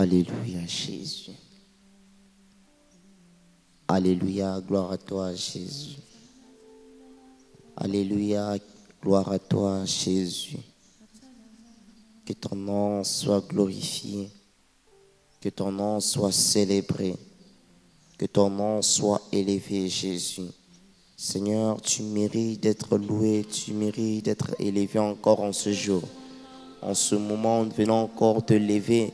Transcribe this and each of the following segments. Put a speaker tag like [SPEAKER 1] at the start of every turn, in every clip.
[SPEAKER 1] Alléluia, Jésus. Alléluia, gloire à toi, Jésus. Alléluia, gloire à toi, Jésus. Que ton nom soit glorifié, que ton nom soit célébré, que ton nom soit élevé, Jésus. Seigneur, tu mérites d'être loué, tu mérites d'être élevé encore en ce jour. En ce moment, nous venons encore te lever,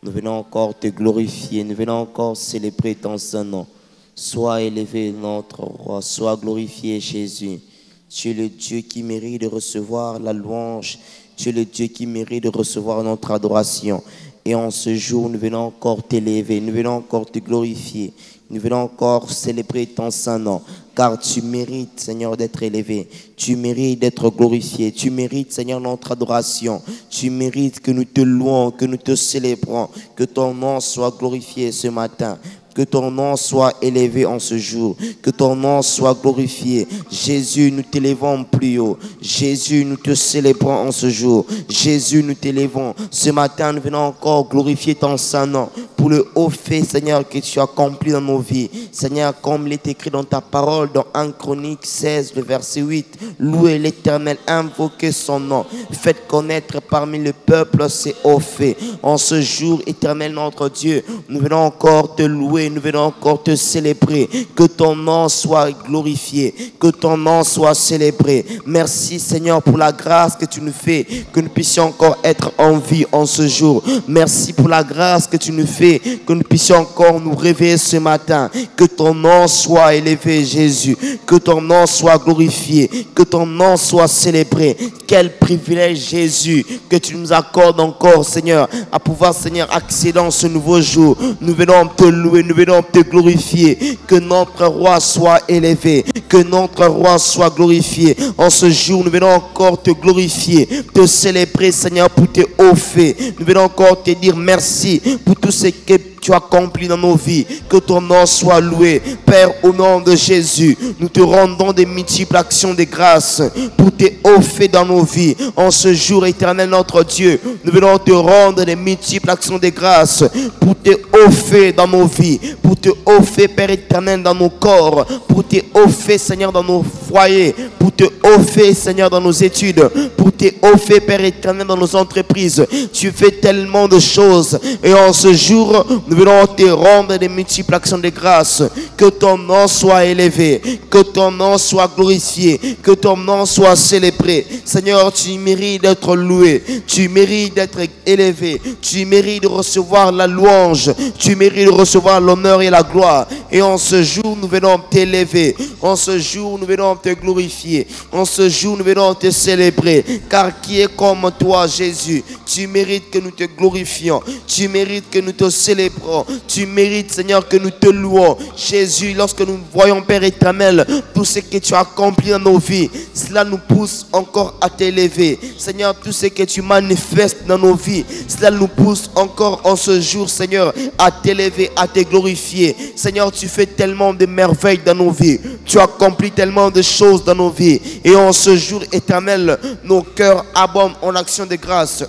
[SPEAKER 1] nous venons encore te glorifier, nous venons encore célébrer ton Saint-Nom. Sois élevé notre roi, sois glorifié Jésus. Tu es le Dieu qui mérite de recevoir la louange, tu es le Dieu qui mérite de recevoir notre adoration. Et en ce jour, nous venons encore t'élever, nous venons encore te glorifier, nous venons encore célébrer ton Saint-Nom. Car tu mérites, Seigneur, d'être élevé. Tu mérites d'être glorifié. Tu mérites, Seigneur, notre adoration. Tu mérites que nous te louons, que nous te célébrons. Que ton nom soit glorifié ce matin. Que ton nom soit élevé en ce jour. Que ton nom soit glorifié. Jésus, nous t'élevons plus haut. Jésus, nous te célébrons en ce jour. Jésus, nous t'élevons. Ce matin, nous venons encore glorifier ton Saint-Nom pour le haut fait, Seigneur, que tu as accompli dans nos vies. Seigneur, comme il est écrit dans ta parole, dans 1 Chronique 16, le verset 8, louez l'Éternel, invoquez son nom. Faites connaître parmi le peuple ses hauts faits. En ce jour, Éternel notre Dieu, nous venons encore te louer. Nous venons encore te célébrer. Que ton nom soit glorifié. Que ton nom soit célébré. Merci Seigneur pour la grâce que tu nous fais. Que nous puissions encore être en vie en ce jour. Merci pour la grâce que tu nous fais. Que nous puissions encore nous réveiller ce matin. Que ton nom soit élevé Jésus. Que ton nom soit glorifié. Que ton nom soit célébré. Quel privilège Jésus que tu nous accordes encore Seigneur. À pouvoir Seigneur accéder dans ce nouveau jour. Nous venons te louer. Nous venons te glorifier, que notre roi soit élevé, que notre roi soit glorifié. En ce jour, nous venons encore te glorifier, te célébrer, Seigneur, pour tes hauts faits. Nous venons encore te dire merci pour tout ce que tu as accompli dans nos vies. Que ton nom soit loué. Père, au nom de Jésus, nous te rendons des multiples actions de grâce pour tes hauts faits dans nos vies. En ce jour, Éternel notre Dieu, nous venons te rendre des multiples actions de grâce pour tes hauts faits dans nos vies, pour tes hauts faits, Père éternel, dans nos corps, pour tes hauts faits, Seigneur, dans nos foyers, pour tes hauts faits, Seigneur, dans nos études, pour tes hauts faits, Père éternel, dans nos entreprises. Tu fais tellement de choses. Et en ce jour, nous venons te rendre des multiples actions de grâce. Que ton nom soit élevé, que ton nom soit glorifié, que ton nom soit célébré. Seigneur, tu mérites d'être loué, tu mérites d'être élevé, tu mérites de recevoir la louange, tu mérites de recevoir l'honneur et la gloire. Et en ce jour, nous venons t'élever. En ce jour, nous venons te glorifier. En ce jour, nous venons te célébrer. Car qui est comme toi, Jésus? Tu mérites que nous te glorifions. Tu mérites que nous te célébrons. Tu mérites, Seigneur, que nous te louons. Jésus, lorsque nous voyons, Père éternel, tout ce que tu as accompli dans nos vies, cela nous pousse encore à t'élever. Seigneur, tout ce que tu manifestes dans nos vies, cela nous pousse encore en ce jour, Seigneur, à t'élever, à te glorifier. Seigneur, tu fais tellement de merveilles dans nos vies. Tu accomplis tellement de choses dans nos vies. Et en ce jour éternel, nos cœurs abondent en action de grâce.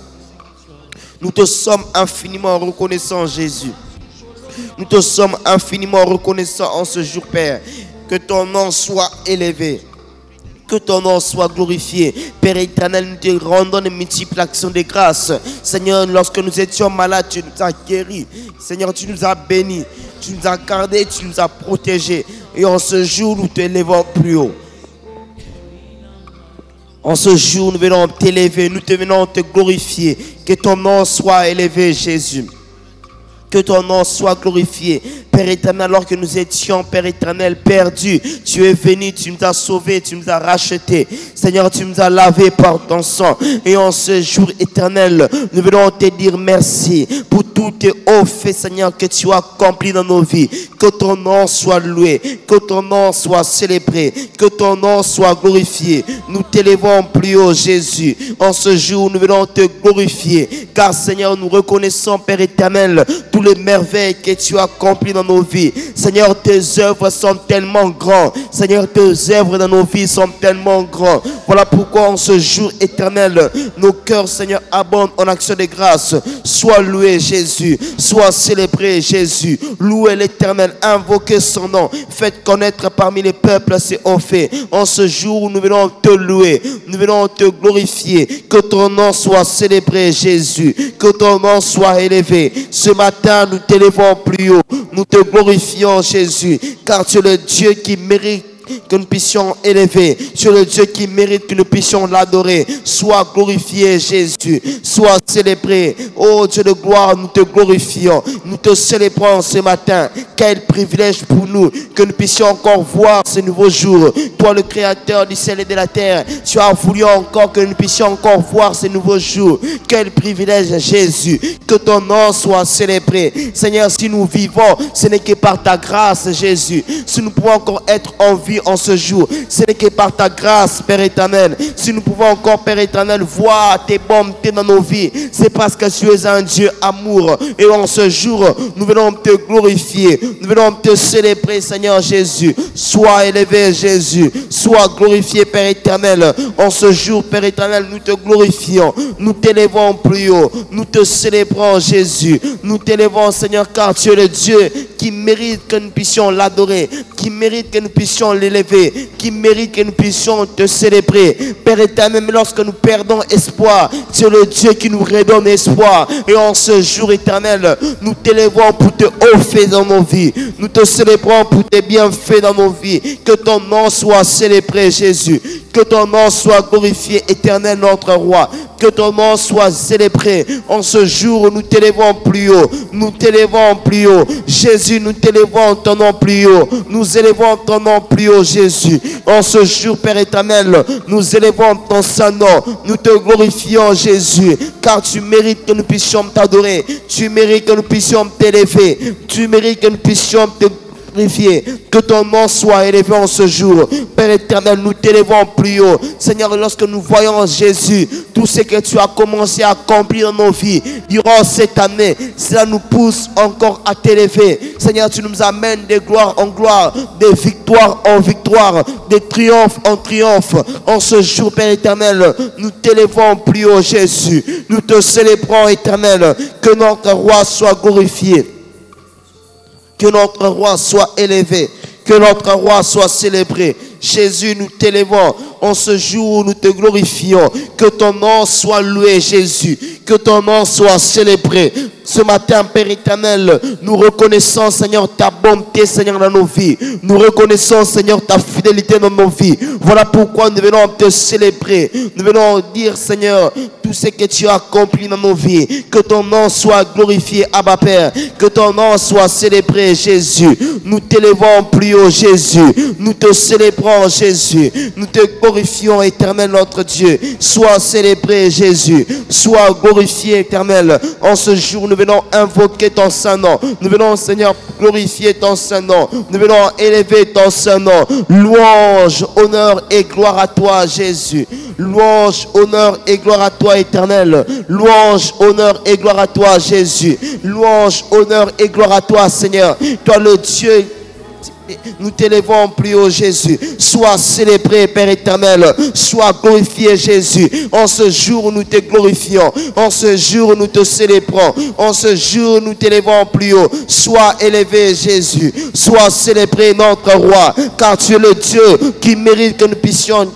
[SPEAKER 1] Nous te sommes infiniment reconnaissants, Jésus. Nous te sommes infiniment reconnaissants en ce jour, Père. Que ton nom soit élevé. Que ton nom soit glorifié. Père éternel, nous te rendons de multiples actions de grâce. Seigneur, lorsque nous étions malades, tu nous as guéris. Seigneur, tu nous as bénis. Tu nous as gardés, tu nous as protégés. Et en ce jour, nous t'élevons plus haut. En ce jour, nous venons t'élever, nous te venons te glorifier. Que ton nom soit élevé, Jésus. Que ton nom soit glorifié. Père éternel, alors que nous étions, Père éternel, perdus, tu es venu, tu nous as sauvés, tu nous as rachetés. Seigneur, tu nous as lavés par ton sang. Et en ce jour éternel, nous venons te dire merci pour tous tes hauts faits, Seigneur, que tu as accomplis dans nos vies. Que ton nom soit loué, que ton nom soit célébré, que ton nom soit glorifié. Nous t'élevons plus haut, Jésus. En ce jour, nous venons te glorifier. Car, Seigneur, nous reconnaissons, Père éternel, tous les merveilles que tu as accomplis dans dans nos vies. Seigneur, tes œuvres sont tellement grandes. Seigneur, tes œuvres dans nos vies sont tellement grandes. Voilà pourquoi en ce jour éternel, nos cœurs, Seigneur, abondent en action de grâce. Sois loué, Jésus. Sois célébré, Jésus. Louez l'Éternel, invoquez son nom. Faites connaître parmi les peuples ses hauts faits. En ce jour, nous venons te louer. Nous venons te glorifier. Que ton nom soit célébré, Jésus. Que ton nom soit élevé. Ce matin, nous t'élevons plus haut. Nous te glorifions, Jésus. Car tu es le Dieu qui mérite que nous puissions élever. Tu es le Dieu qui mérite que nous puissions l'adorer. Sois glorifié, Jésus. Sois célébré. Oh Dieu de gloire, nous te glorifions. Nous te célébrons ce matin. Quel privilège pour nous que nous puissions encore voir ce nouveau jour. Toi, le Créateur du ciel et de la terre, tu as voulu encore que nous puissions encore voir ce nouveau jour. Quel privilège, Jésus. Que ton nom soit célébré. Seigneur, si nous vivons, ce n'est que par ta grâce, Jésus. Si nous pouvons encore être en vie en ce jour, ce n'est que par ta grâce, Père éternel. Si nous pouvons encore, Père éternel, voir tes bontés dans nos vies, c'est parce que tu es un Dieu amour. Et en ce jour, nous venons te glorifier, nous venons te célébrer, Seigneur Jésus. Sois élevé, Jésus. Sois glorifié, Père éternel. En ce jour, Père éternel, nous te glorifions, nous t'élevons plus haut, nous te célébrons, Jésus. Nous t'élevons, Seigneur, car tu es le Dieu qui mérite que nous puissions l'adorer, qui mérite que nous puissions l'élever, qui mérite que nous puissions te célébrer. Père éternel, même lorsque nous perdons espoir, tu es le Dieu qui nous redonne espoir. Et en ce jour éternel, nous t'élevons pour tes hauts faits dans nos vies. Nous te célébrons pour tes bienfaits dans nos vies. Que ton nom soit célébré, Jésus. Que ton nom soit glorifié, éternel notre roi. Que ton nom soit célébré. En ce jour, nous t'élevons plus haut. Nous t'élevons plus haut. Jésus, nous t'élevons ton nom plus haut. Nous élevons ton nom plus haut, Jésus. En ce jour, Père éternel, nous élevons ton saint nom. Nous te glorifions, Jésus. Car tu mérites que nous puissions t'adorer. Tu mérites que nous puissions t'élever. Tu mérites que nous puissions te glorifier. Que ton nom soit élevé en ce jour. Père éternel, nous t'élevons plus haut. Seigneur, lorsque nous voyons Jésus, tout ce que tu as commencé à accomplir dans nos vies durant cette année, cela nous pousse encore à t'élever. Seigneur, tu nous amènes de gloire en gloire, de victoire en victoire, de triomphe en triomphe. En ce jour, Père éternel, nous t'élevons plus haut, Jésus. Nous te célébrons, éternel. Que notre roi soit glorifié. Que notre roi soit élevé. Que notre roi soit célébré. Jésus, nous t'élevons. En ce jour, nous te glorifions. Que ton nom soit loué, Jésus. Que ton nom soit célébré. Ce matin, Père éternel, nous reconnaissons, Seigneur, ta bonté, Seigneur, dans nos vies. Nous reconnaissons, Seigneur, ta fidélité dans nos vies. Voilà pourquoi nous venons te célébrer. Nous venons dire, Seigneur, tout ce que tu as accompli dans nos vies. Que ton nom soit glorifié, Abba Père. Que ton nom soit célébré, Jésus. Nous t'élevons plus haut, Jésus. Nous te célébrons, Jésus. Nous te glorifions, éternel, notre Dieu. Sois célébré, Jésus. Sois glorifié, éternel. En ce jour, nous venons invoquer ton saint nom. Nous venons, Seigneur, glorifier ton saint nom. Nous venons élever ton saint nom. Louange, honneur et gloire à toi, Jésus. Louange, honneur et gloire à toi, éternel. Louange, honneur et gloire à toi, Jésus. Louange, honneur et gloire à toi, Seigneur. Toi, le Dieu. Nous t'élevons plus haut, Jésus. Sois célébré, Père éternel. Sois glorifié, Jésus. En ce jour, nous te glorifions. En ce jour, nous te célébrons. En ce jour, nous t'élevons plus haut. Sois élevé, Jésus. Sois célébré, notre roi. Car tu es le Dieu qui mérite que nous puissions.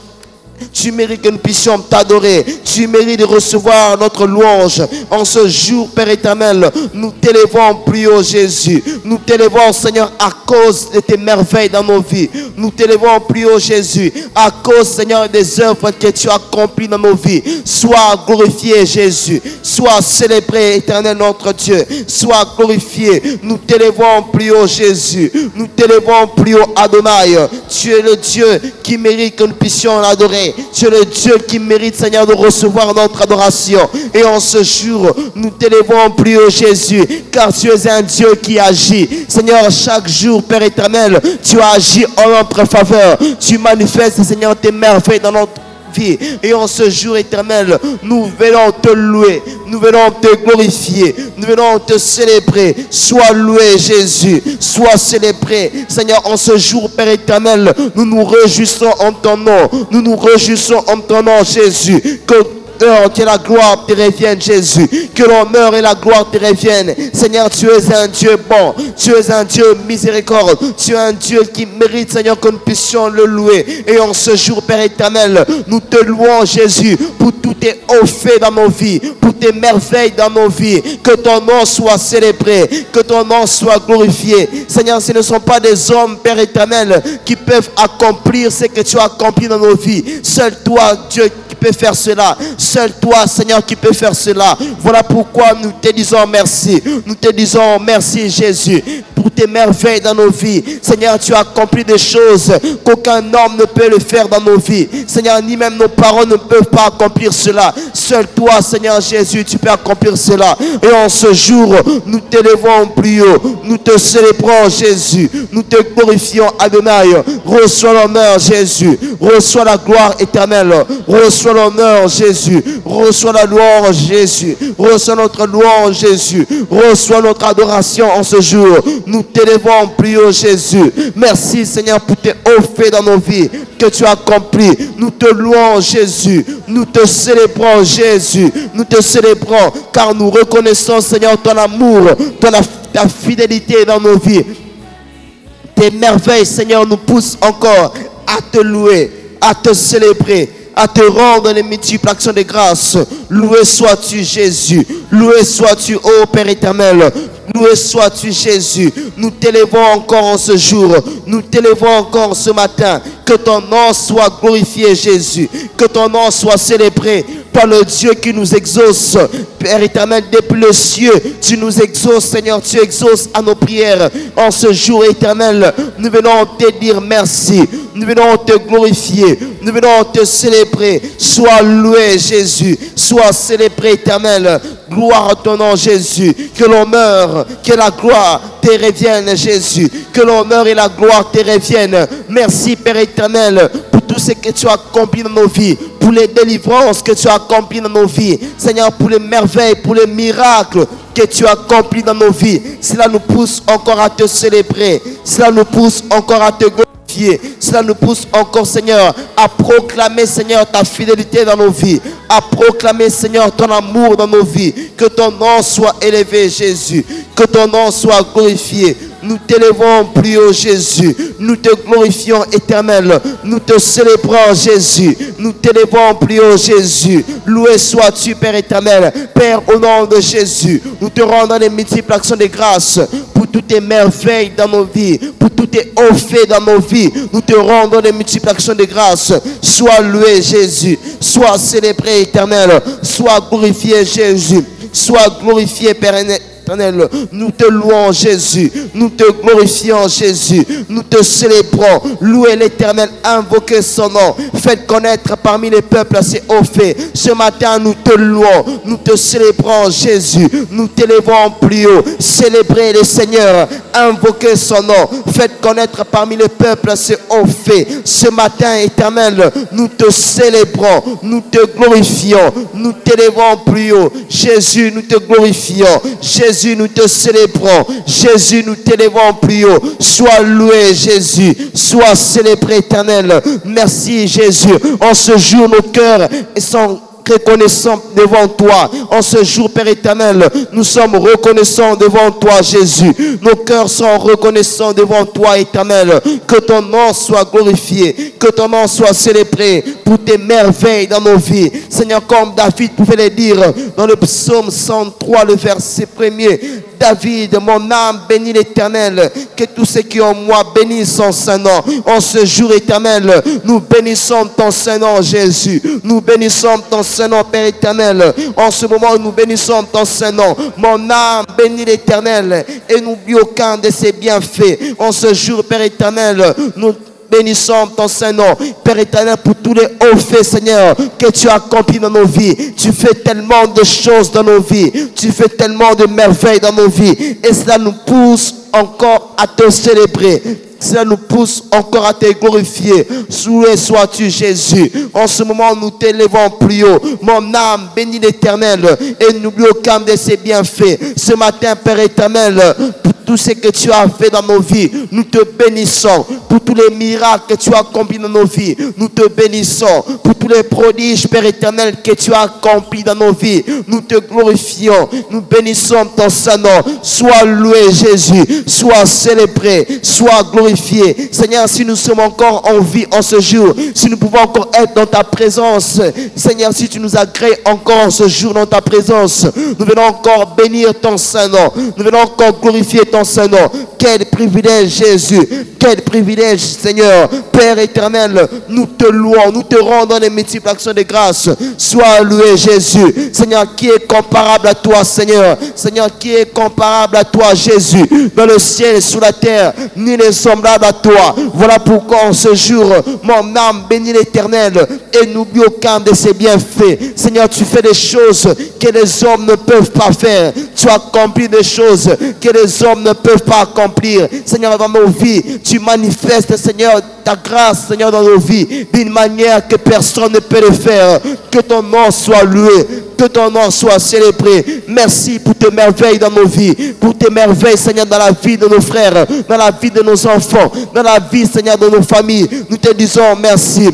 [SPEAKER 1] Tu mérites que nous puissions t'adorer. Tu mérites de recevoir notre louange. En ce jour, Père éternel, nous t'élevons plus haut, Jésus. Nous t'élevons, Seigneur, à cause de tes merveilles dans nos vies. Nous t'élevons plus haut, Jésus, à cause, Seigneur, des œuvres que tu as accomplies dans nos vies. Sois glorifié, Jésus. Sois célébré, éternel, notre Dieu. Sois glorifié. Nous t'élevons plus haut, Jésus. Nous t'élevons plus haut, Adonai. Tu es le Dieu qui mérite que nous puissions l'adorer. Tu es le Dieu qui mérite, Seigneur, de recevoir notre adoration. Et en ce jour, nous t'élevons plus haut, Jésus, car tu es un Dieu qui agit. Seigneur, chaque jour, Père éternel, tu agis en notre faveur. Tu manifestes, Seigneur, tes merveilles dans notre vie. Et en ce jour éternel, nous venons te louer, nous venons te glorifier, nous venons te célébrer. Sois loué Jésus, sois célébré. Seigneur, en ce jour, Père éternel, nous nous réjouissons en ton nom. Nous nous réjouissons en ton nom, Jésus. Que la gloire te revienne, Jésus. Que l'honneur et la gloire te reviennent. Seigneur, tu es un Dieu bon. Tu es un Dieu miséricorde. Tu es un Dieu qui mérite, Seigneur, que nous puissions le louer. Et en ce jour, Père éternel, nous te louons, Jésus, pour tous tes hauts faits dans nos vies, pour tes merveilles dans nos vies. Que ton nom soit célébré, que ton nom soit glorifié. Seigneur, ce ne sont pas des hommes, Père éternel, qui peuvent accomplir ce que tu as accompli dans nos vies. Seul toi, Dieu, peut faire cela. Seul toi, Seigneur, qui peut faire cela. Voilà pourquoi nous te disons merci. Nous te disons merci, Jésus, pour tes merveilles dans nos vies. Seigneur, tu as accompli des choses qu'aucun homme ne peut le faire dans nos vies. Seigneur, ni même nos parents ne peuvent pas accomplir cela. Seul toi, Seigneur Jésus, tu peux accomplir cela. Et en ce jour, nous t'élevons plus haut. Nous te célébrons, Jésus. Nous te glorifions, Adonai. Reçois l'honneur, Jésus. Reçois la gloire éternelle. Reçois l'honneur, Jésus. Reçois la louange, Jésus. Reçois notre louange, Jésus. Reçois notre adoration en ce jour. Nous t'élevons plus haut, Jésus. Merci, Seigneur, pour tes hauts faits dans nos vies que tu as accomplis. Nous te louons, Jésus. Nous te célébrons, Jésus. Nous te célébrons car nous reconnaissons, Seigneur, ton amour, ta fidélité dans nos vies. Tes merveilles, Seigneur, nous poussent encore à te louer, à te célébrer, à te rendre les multiples actions de grâce. Loué sois-tu, Jésus. Loué sois-tu, ô Père éternel. Loué sois-tu, Jésus. Nous t'élevons encore en ce jour. Nous t'élevons encore ce matin. Que ton nom soit glorifié, Jésus. Que ton nom soit célébré. Toi, le Dieu qui nous exauce, Père éternel, depuis le cieux, tu nous exauces, Seigneur. Tu exauces à nos prières. En ce jour éternel, nous venons te dire merci. Nous venons te glorifier. Nous venons te célébrer. Sois loué, Jésus. Sois célébré, éternel. Gloire à ton nom, Jésus. Que l'honneur, que la gloire te revienne, Jésus. Que l'honneur et la gloire te reviennent. Merci, Père éternel, pour tout ce que tu as accompli dans nos vies. Pour les délivrances que tu as accomplies dans nos vies. Seigneur, pour les merveilles, pour les miracles que tu as accomplis dans nos vies. Cela nous pousse encore à te célébrer. Cela nous pousse encore à te glorifier. Cela nous pousse encore, Seigneur, à proclamer, Seigneur, ta fidélité dans nos vies. À proclamer, Seigneur, ton amour dans nos vies. Que ton nom soit élevé, Jésus. Que ton nom soit glorifié. Nous t'élevons plus haut, Jésus. Nous te glorifions, éternel. Nous te célébrons, Jésus. Nous t'élevons plus haut, Jésus. Loué sois-tu, Père éternel. Père, au nom de Jésus, nous te rendons les multiples actions de grâce pour toutes tes merveilles dans nos vies, pour tous tes hauts faits dans nos vies. Nous te rendons les multiples actions de grâce. Sois loué, Jésus. Sois célébré, éternel. Sois glorifié, Jésus. Sois glorifié, Père éternel. Nous te louons, Jésus. Nous te glorifions, Jésus. Nous te célébrons. Louez l'Éternel, invoquez son nom. Faites connaître parmi les peuples ses hauts faits. Ce matin, nous te louons. Nous te célébrons, Jésus. Nous t'élevons plus haut. Célébrez le Seigneur. Invoquez son nom. Faites connaître parmi les peuples ses hauts faits. Ce matin, Éternel, nous te célébrons. Nous te glorifions. Nous t'élevons plus haut. Jésus, nous te glorifions. Jésus, nous te célébrons. Jésus, nous t'élevons plus haut. Sois loué, Jésus. Sois célébré, éternel. Merci, Jésus. En ce jour, nos cœurs sont reconnaissants devant toi. En ce jour, Père éternel, nous sommes reconnaissants devant toi, Jésus. Nos cœurs sont reconnaissants devant toi, éternel. Que ton nom soit glorifié, que ton nom soit célébré pour tes merveilles dans nos vies. Seigneur, comme David pouvait le dire dans le psaume 103, le verset 1er. David, mon âme bénit l'Éternel, que tous ceux qui ont moi bénissent son Saint-Nom. En ce jour éternel, nous bénissons ton Saint-Nom, Jésus. Nous bénissons ton Saint-Nom, Père éternel. En ce moment, nous bénissons ton Saint-Nom. Mon âme bénit l'Éternel et n'oublie aucun de ses bienfaits. En ce jour, Père éternel, nous bénissons ton Saint-Nom, Père éternel, pour tous les hauts faits, Seigneur, que tu as accomplis dans nos vies. Tu fais tellement de choses dans nos vies. Tu fais tellement de merveilles dans nos vies. Et cela nous pousse encore à te célébrer. Cela nous pousse encore à te glorifier. Loué sois-tu, Jésus. En ce moment, nous t'élevons plus haut. Mon âme bénit l'Éternel et n'oublie aucun de ses bienfaits. Ce matin, Père éternel, pour tout ce que tu as fait dans nos vies, nous te bénissons. Pour tous les miracles que tu as accomplis dans nos vies, nous te bénissons. Pour tous les prodiges, Père éternel, que tu as accomplis dans nos vies, nous te glorifions. Nous bénissons ton Saint-Nom. Sois loué, Jésus. Sois célébré. Sois glorifié. Seigneur, si nous sommes encore en vie en ce jour, si nous pouvons encore être dans ta présence, Seigneur, si tu nous agrées encore ce jour dans ta présence, nous venons encore bénir ton Saint-Nom. Nous venons encore glorifier ton Saint-Nom. Quel privilège, Jésus. Quel privilège, Seigneur. Père éternel, nous te louons, nous te rendons les multiples actions de grâce. Sois loué, Jésus. Seigneur, qui est comparable à toi, Seigneur? Seigneur, qui est comparable à toi, Jésus? Dans le ciel et sous la terre, nul n'est semblable à toi. Voilà pourquoi en ce jour, mon âme bénit l'Éternel et n'oublie aucun de ses bienfaits. Seigneur, tu fais des choses que les hommes ne peuvent pas faire. Tu accomplis des choses que les hommes ne peuvent pas accomplir. Seigneur, dans nos vies, tu manifestes, Seigneur, ta grâce, Seigneur, dans nos vies, d'une manière que personne ne peut le faire. Que ton nom soit loué, que ton nom soit célébré. Merci pour tes merveilles dans nos vies, pour tes merveilles, Seigneur, dans la vie de nos frères, dans la vie de nos enfants, dans la vie, Seigneur, de nos familles. Nous te disons merci.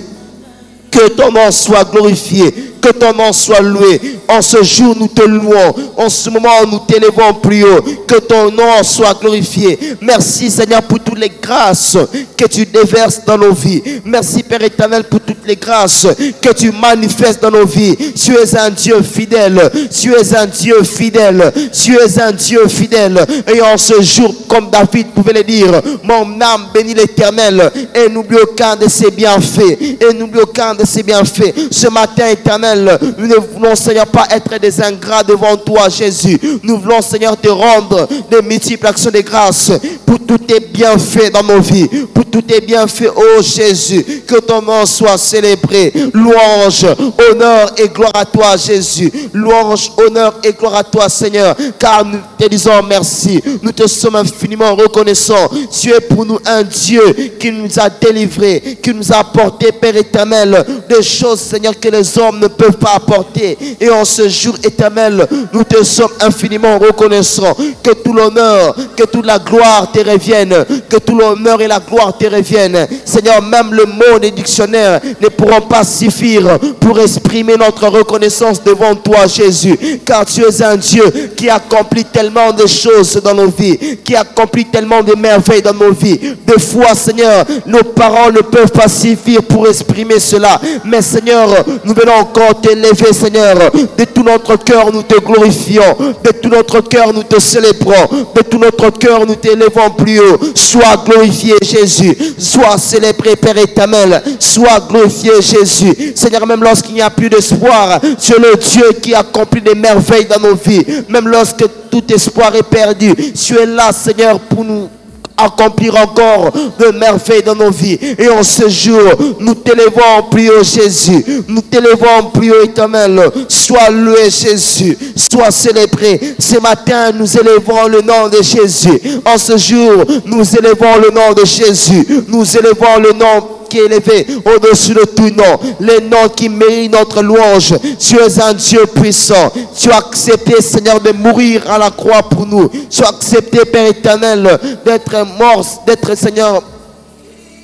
[SPEAKER 1] Que ton nom soit glorifié, que ton nom soit loué. En ce jour, nous te louons. En ce moment, nous t'élevons plus haut. Que ton nom soit glorifié. Merci, Seigneur, pour toutes les grâces que tu déverses dans nos vies. Merci, Père éternel, pour toutes les grâces que tu manifestes dans nos vies. Tu es un Dieu fidèle. Tu es un Dieu fidèle. Tu es un Dieu fidèle. Et en ce jour, comme David pouvait le dire, mon âme bénit l'Éternel et n'oublie aucun de ses bienfaits. Et n'oublie aucun de ses bienfaits. Ce matin, éternel, nous ne voulons, Seigneur, pas être des ingrats devant toi, Jésus. Nous voulons, Seigneur, te rendre des multiples actions de grâce pour tous tes bienfaits dans nos vies, pour tous tes bienfaits, oh Jésus. Que ton nom soit célébré. Louange, honneur et gloire à toi, Jésus. Louange, honneur et gloire à toi, Seigneur, car nous te disons merci. Nous te sommes infiniment reconnaissants. Tu es pour nous un Dieu qui nous a délivrés, qui nous a apporté, Père éternel, des choses, Seigneur, que les hommes ne peuvent pas apporter. Et en ce jour éternel, nous te sommes infiniment reconnaissants. Que tout l'honneur, que toute la gloire te revienne. Que tout l'honneur et la gloire te reviennent. Seigneur, même le mot des dictionnaires ne pourront pas suffire pour exprimer notre reconnaissance devant toi, Jésus. Car tu es un Dieu qui accomplit tellement de choses dans nos vies, qui accomplit tellement de merveilles dans nos vies. Des fois, Seigneur, nos paroles ne peuvent pas suffire pour exprimer cela. Mais Seigneur, nous venons encore t'élever, Seigneur. De tout notre cœur, nous te glorifions. De tout notre cœur, nous te célébrons. De tout notre cœur, nous t'élevons plus haut. Sois glorifié, Jésus. Sois célébré, Père éternel. Sois glorifié, Jésus. Seigneur, même lorsqu'il n'y a plus d'espoir, tu es le Dieu qui accomplit des merveilles dans nos vies. Même lorsque tout espoir est perdu, tu es là, Seigneur, pour nous accomplir encore de merveilles dans nos vies. Et en ce jour, nous t'élevons plus haut, Jésus. Nous t'élevons plus haut, éternel. Sois loué, Jésus. Sois célébré. Ce matin, nous élevons le nom de Jésus. En ce jour, nous élevons le nom de Jésus. Nous élevons le nom qui est élevé au-dessus de tout nom, les noms qui méritent notre louange. Tu es un Dieu puissant. Tu as accepté, Seigneur, de mourir à la croix pour nous. Tu as accepté, Père éternel, d'être mort, d'être, Seigneur,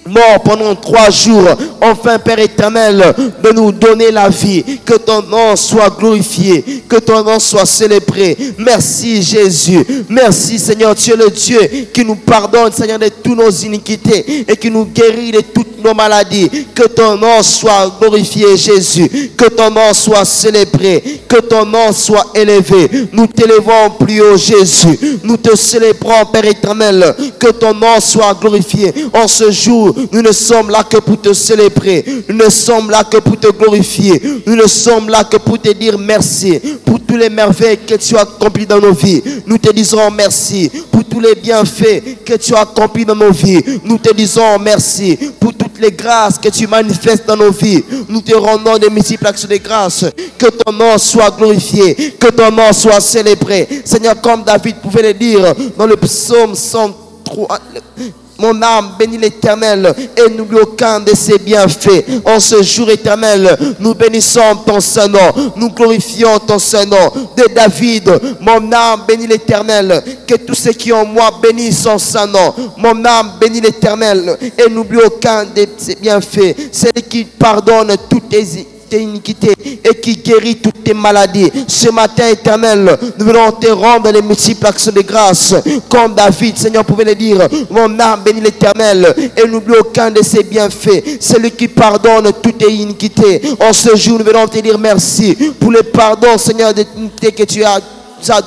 [SPEAKER 1] mort pendant 3 jours, enfin, Père éternel, de nous donner la vie. Que ton nom soit glorifié, que ton nom soit célébré. Merci, Jésus. Merci, Seigneur. Tu es le Dieu qui nous pardonne, Seigneur, de toutes nos iniquités et qui nous guérit de toutes nos maladies. Que ton nom soit glorifié, Jésus. Que ton nom soit célébré. Que ton nom soit élevé. Nous t'élevons plus haut, Jésus. Nous te célébrons, Père éternel. Que ton nom soit glorifié. En ce jour, nous ne sommes là que pour te célébrer. Nous ne sommes là que pour te glorifier. Nous ne sommes là que pour te dire merci pour tous les merveilles que tu as accomplis dans nos vies. Nous te disons merci pour tous les bienfaits que tu as accomplis dans nos vies. Nous te disons merci pour toutes les grâces que tu manifestes dans nos vies. Nous te rendons des multiples actions de grâce. Que ton nom soit glorifié, que ton nom soit célébré. Seigneur, comme David pouvait le dire dans le psaume 103, Mon âme bénit l'Éternel et n'oublie aucun de ses bienfaits. En ce jour éternel, nous bénissons ton Saint-Nom. Nous glorifions ton Saint-Nom. De David, mon âme bénit l'Éternel. Que tous ceux qui ont moi bénissent son Saint-Nom. Mon âme bénit l'Éternel et n'oublie aucun de ses bienfaits. C'est lui qui pardonne toutes tes iniquités et qui guérit toutes tes maladies. Ce matin éternel, nous venons te rendre les multiples actions de grâce. Comme David, Seigneur, pouvait le dire, mon âme bénit l'Éternel et n'oublie aucun de ses bienfaits. C'est lui qui pardonne toutes tes iniquités. En ce jour, nous venons te dire merci pour le pardon, Seigneur, des iniquités que tu as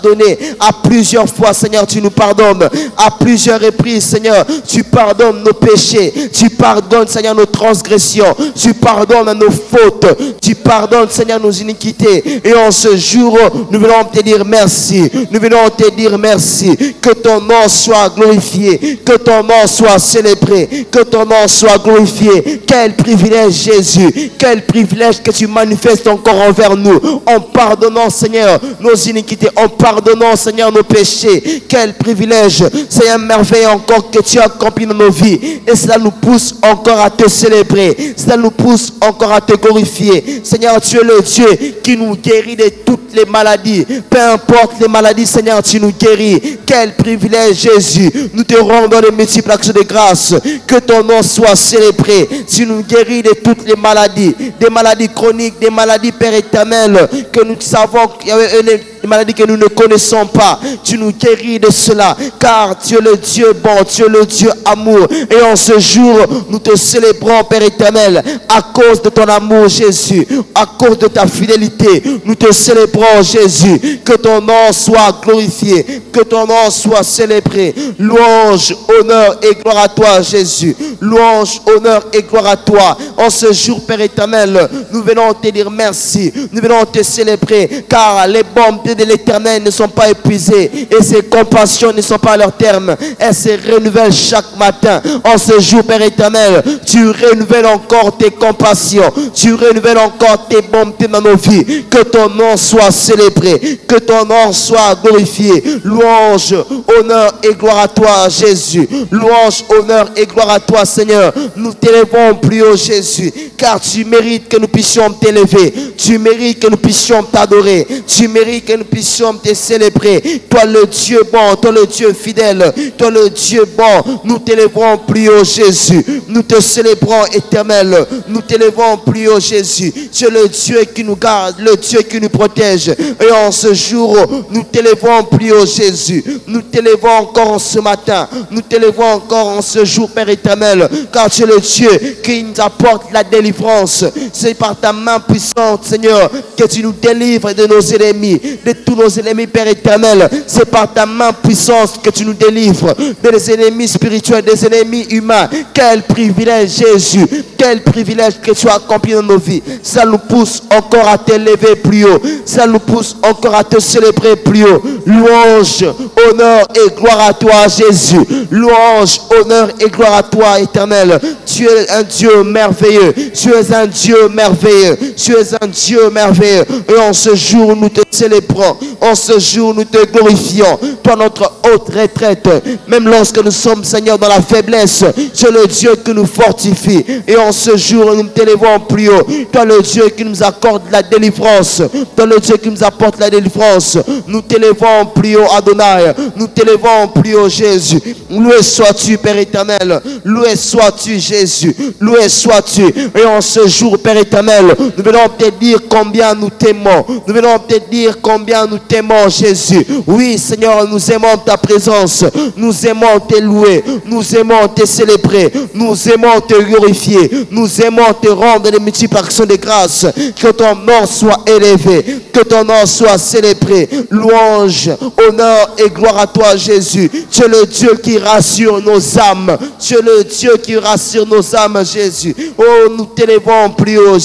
[SPEAKER 1] donné à plusieurs fois. Seigneur, tu nous pardonnes à plusieurs reprises. Seigneur, tu pardonnes nos péchés, tu pardonnes, Seigneur, nos transgressions, tu pardonnes nos fautes, tu pardonnes, Seigneur, nos iniquités. Et en ce jour, nous venons te dire merci. Nous venons te dire merci. Que ton nom soit glorifié, que ton nom soit célébré, que ton nom soit glorifié. Quel privilège, Jésus, quel privilège que tu manifestes encore envers nous en pardonnant, Seigneur, nos iniquités, en pardonnant, Seigneur, nos péchés. Quel privilège. C'est un merveille encore que tu as accompli dans nos vies. Et cela nous pousse encore à te célébrer. Cela nous pousse encore à te glorifier. Seigneur, tu es le Dieu qui nous guérit de toutes les maladies. Peu importe les maladies, Seigneur, tu nous guéris. Quel privilège, Jésus. Nous te rendons de multiples actions de grâce. Que ton nom soit célébré. Tu nous guéris de toutes les maladies. Des maladies chroniques, des maladies, Père éternel, que nous savons qu'il y avait des maladies que nous ne connaissons pas. Tu nous guéris de cela, car tu es le Dieu bon, tu es le Dieu amour. Et en ce jour, nous te célébrons, Père éternel, à cause de ton amour, Jésus, à cause de ta fidélité. Nous te célébrons, Jésus. Que ton nom soit glorifié, que ton nom soit célébré. Louange, honneur et gloire à toi, Jésus. Louange, honneur et gloire à toi. En ce jour, Père éternel, nous venons te dire merci. Nous venons te célébrer, car les bontés de l'Éternel ne sont pas épuisées et ses compassions ne sont pas à leur terme. Elles se renouvellent chaque matin. En ce jour, Père éternel, tu renouvelles encore tes compassions, tu renouvelles encore tes bontés dans nos vies. Que ton nom soit célébré, que ton nom soit glorifié. Louange, honneur et gloire à toi, Jésus. Louange, honneur et gloire à toi, Seigneur. Nous t'élevons plus haut, Jésus, car tu mérites que nous puissions t'élever, tu mérites que nous puissions t'adorer, tu mérites que nous puissions te célébrer. Toi le Dieu bon, toi le Dieu fidèle, toi le Dieu bon. Nous t'élèverons plus haut, Jésus. Nous te célébrons, éternel. Nous t'élèverons plus haut, Jésus. Tu es le Dieu qui nous garde, le Dieu qui nous protège. Et en ce jour, nous t'élèverons plus haut, Jésus. Nous t'élèverons encore en ce matin. Nous t'élèverons encore en ce jour, Père éternel, car tu es le Dieu qui nous apporte la délivrance. C'est par ta main puissante, Seigneur, que tu nous délivres de nos ennemis, de tous nos ennemis, Père éternel. C'est par ta main puissante que tu nous délivres des ennemis spirituels, des ennemis humains. Quel privilège, Jésus. Quel privilège que tu as accompli dans nos vies. Ça nous pousse encore à t'élever plus haut. Ça nous pousse encore à te célébrer plus haut. Louange, honneur et gloire à toi, Jésus. Louange, honneur et gloire à toi, éternel. Tu es un Dieu merveilleux. Tu es un Dieu merveilleux. Tu es un Dieu merveilleux. Et en ce jour, nous te célébrons. En ce jour, nous te glorifions. Toi, notre haute retraite. Même lorsque nous sommes, Seigneur, dans la faiblesse, tu es le Dieu qui nous fortifie. Et en ce jour, nous t'élevons plus haut. Toi, le Dieu qui nous accorde la délivrance. Toi, le Dieu qui nous apporte la délivrance. Nous t'élevons plus haut, Adonai. Nous t'élevons plus haut, Jésus. Loué sois-tu, Père éternel. Loué sois-tu, Jésus. Loué sois-tu. Et en ce jour, Père éternel, nous venons te dire combien nous t'aimons. Nous venons te dire combien nous t'aimons, Jésus. Oui, Seigneur, nous aimons ta présence. Nous aimons te louer. Nous aimons te célébrer. Nous aimons te glorifier. Nous aimons te rendre des multiples actions de grâce. Que ton nom soit élevé. Que ton nom soit célébré. Louange, honneur et gloire à toi, Jésus. Tu es le Dieu qui rassure nos âmes. Tu es le Dieu qui rassure nos âmes, Jésus. Oh, nous t'élevons plus haut,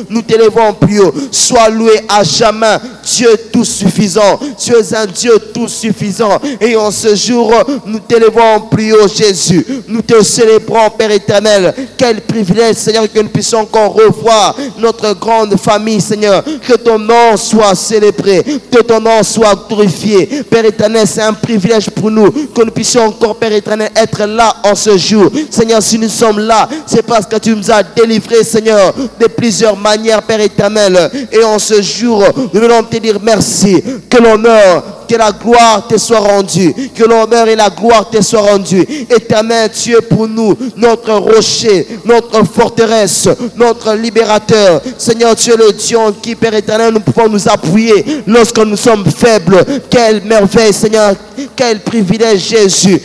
[SPEAKER 1] Nous t'élevons plus haut. Sois loué à jamais. Dieu tout suffisant. Tu es un Dieu tout suffisant. Et en ce jour, nous t'élevons plus haut, Jésus. Nous te célébrons, Père éternel. Quel privilège, Seigneur, que nous puissions encore revoir notre grande famille, Seigneur. Que ton nom soit célébré. Que ton nom soit glorifié. Père éternel, c'est un privilège pour nous que nous puissions encore, Père éternel, être là en ce jour. Seigneur, si nous sommes là, c'est parce que tu nous as délivrés, Seigneur, de plusieurs manières, Père éternel. Et en ce jour, nous voulons te dire merci. Que l'honneur, que la gloire te soit rendue. Que l'honneur et la gloire te soient rendues. Éternel, tu es pour nous notre rocher, notre forteresse, notre libérateur. Seigneur, tu es le Dieu en qui, Père éternel, nous pouvons nous appuyer lorsque nous sommes faibles. Quelle merveille, Seigneur. Quel privilège, Jésus,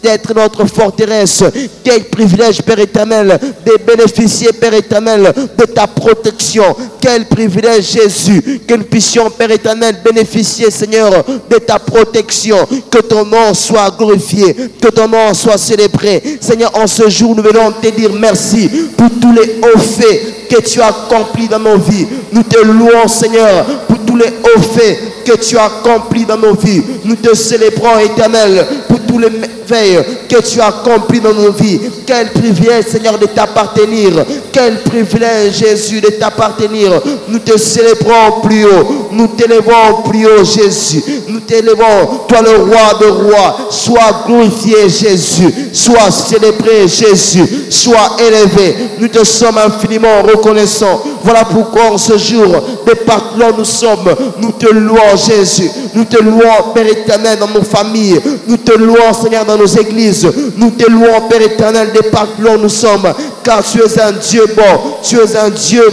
[SPEAKER 1] d'être notre forteresse. Quel privilège, Père éternel, de bénéficier, Père éternel, de ta protection. Quel privilège, Jésus, que nous puissions, Père éternel, bénéficier, Seigneur, de ta protection. Que ton nom soit glorifié, que ton nom soit célébré. Seigneur, en ce jour, nous venons te dire merci pour tous les hauts faits que tu as accomplis dans nos vies. Nous te louons, Seigneur, pour tous les hauts faits que tu as accomplis dans nos vies. Nous te célébrons, éternel, pour tous les merveilles que tu as accomplis dans nos vies. Quel privilège, Seigneur, de t'appartenir. Quel privilège, Jésus, de t'appartenir. Nous te célébrons plus haut. Nous t'élevons plus haut, Jésus. Nous t'élevons, toi le roi de rois. Sois glorifié, Jésus. Sois célébré, Jésus. Sois élevé. Nous te sommes infiniment reconnaissants. Voilà pourquoi en ce jour, de partout là nous sommes, nous te louons, Jésus. Nous te louons, Père éternel, dans nos familles. Nous te louons, Seigneur, dans nos églises. Nous te louons, Père éternel, de partout là nous sommes. Car tu es un Dieu bon. Tu es un Dieu.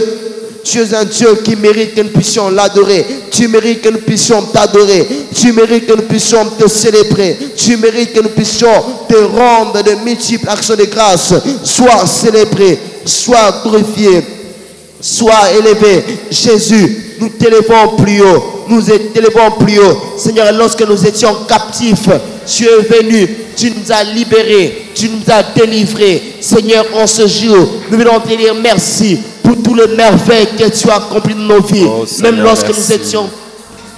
[SPEAKER 1] Tu es un Dieu qui mérite que nous puissions l'adorer. Tu mérites que nous puissions t'adorer. Tu mérites que nous puissions te célébrer. Tu mérites que nous puissions te rendre de multiples actions de grâce. Sois célébré, sois glorifié, sois élevé. Jésus, nous t'élevons plus haut. Nous t'élevons plus haut. Seigneur, lorsque nous étions captifs, tu es venu, tu nous as libérés, tu nous as délivrés. Seigneur, en ce jour, nous voulons te dire merci pour tous les merveilles que tu as accomplies dans nos vies.
[SPEAKER 2] Oh, Seigneur,
[SPEAKER 1] même lorsque
[SPEAKER 2] merci.
[SPEAKER 1] nous étions...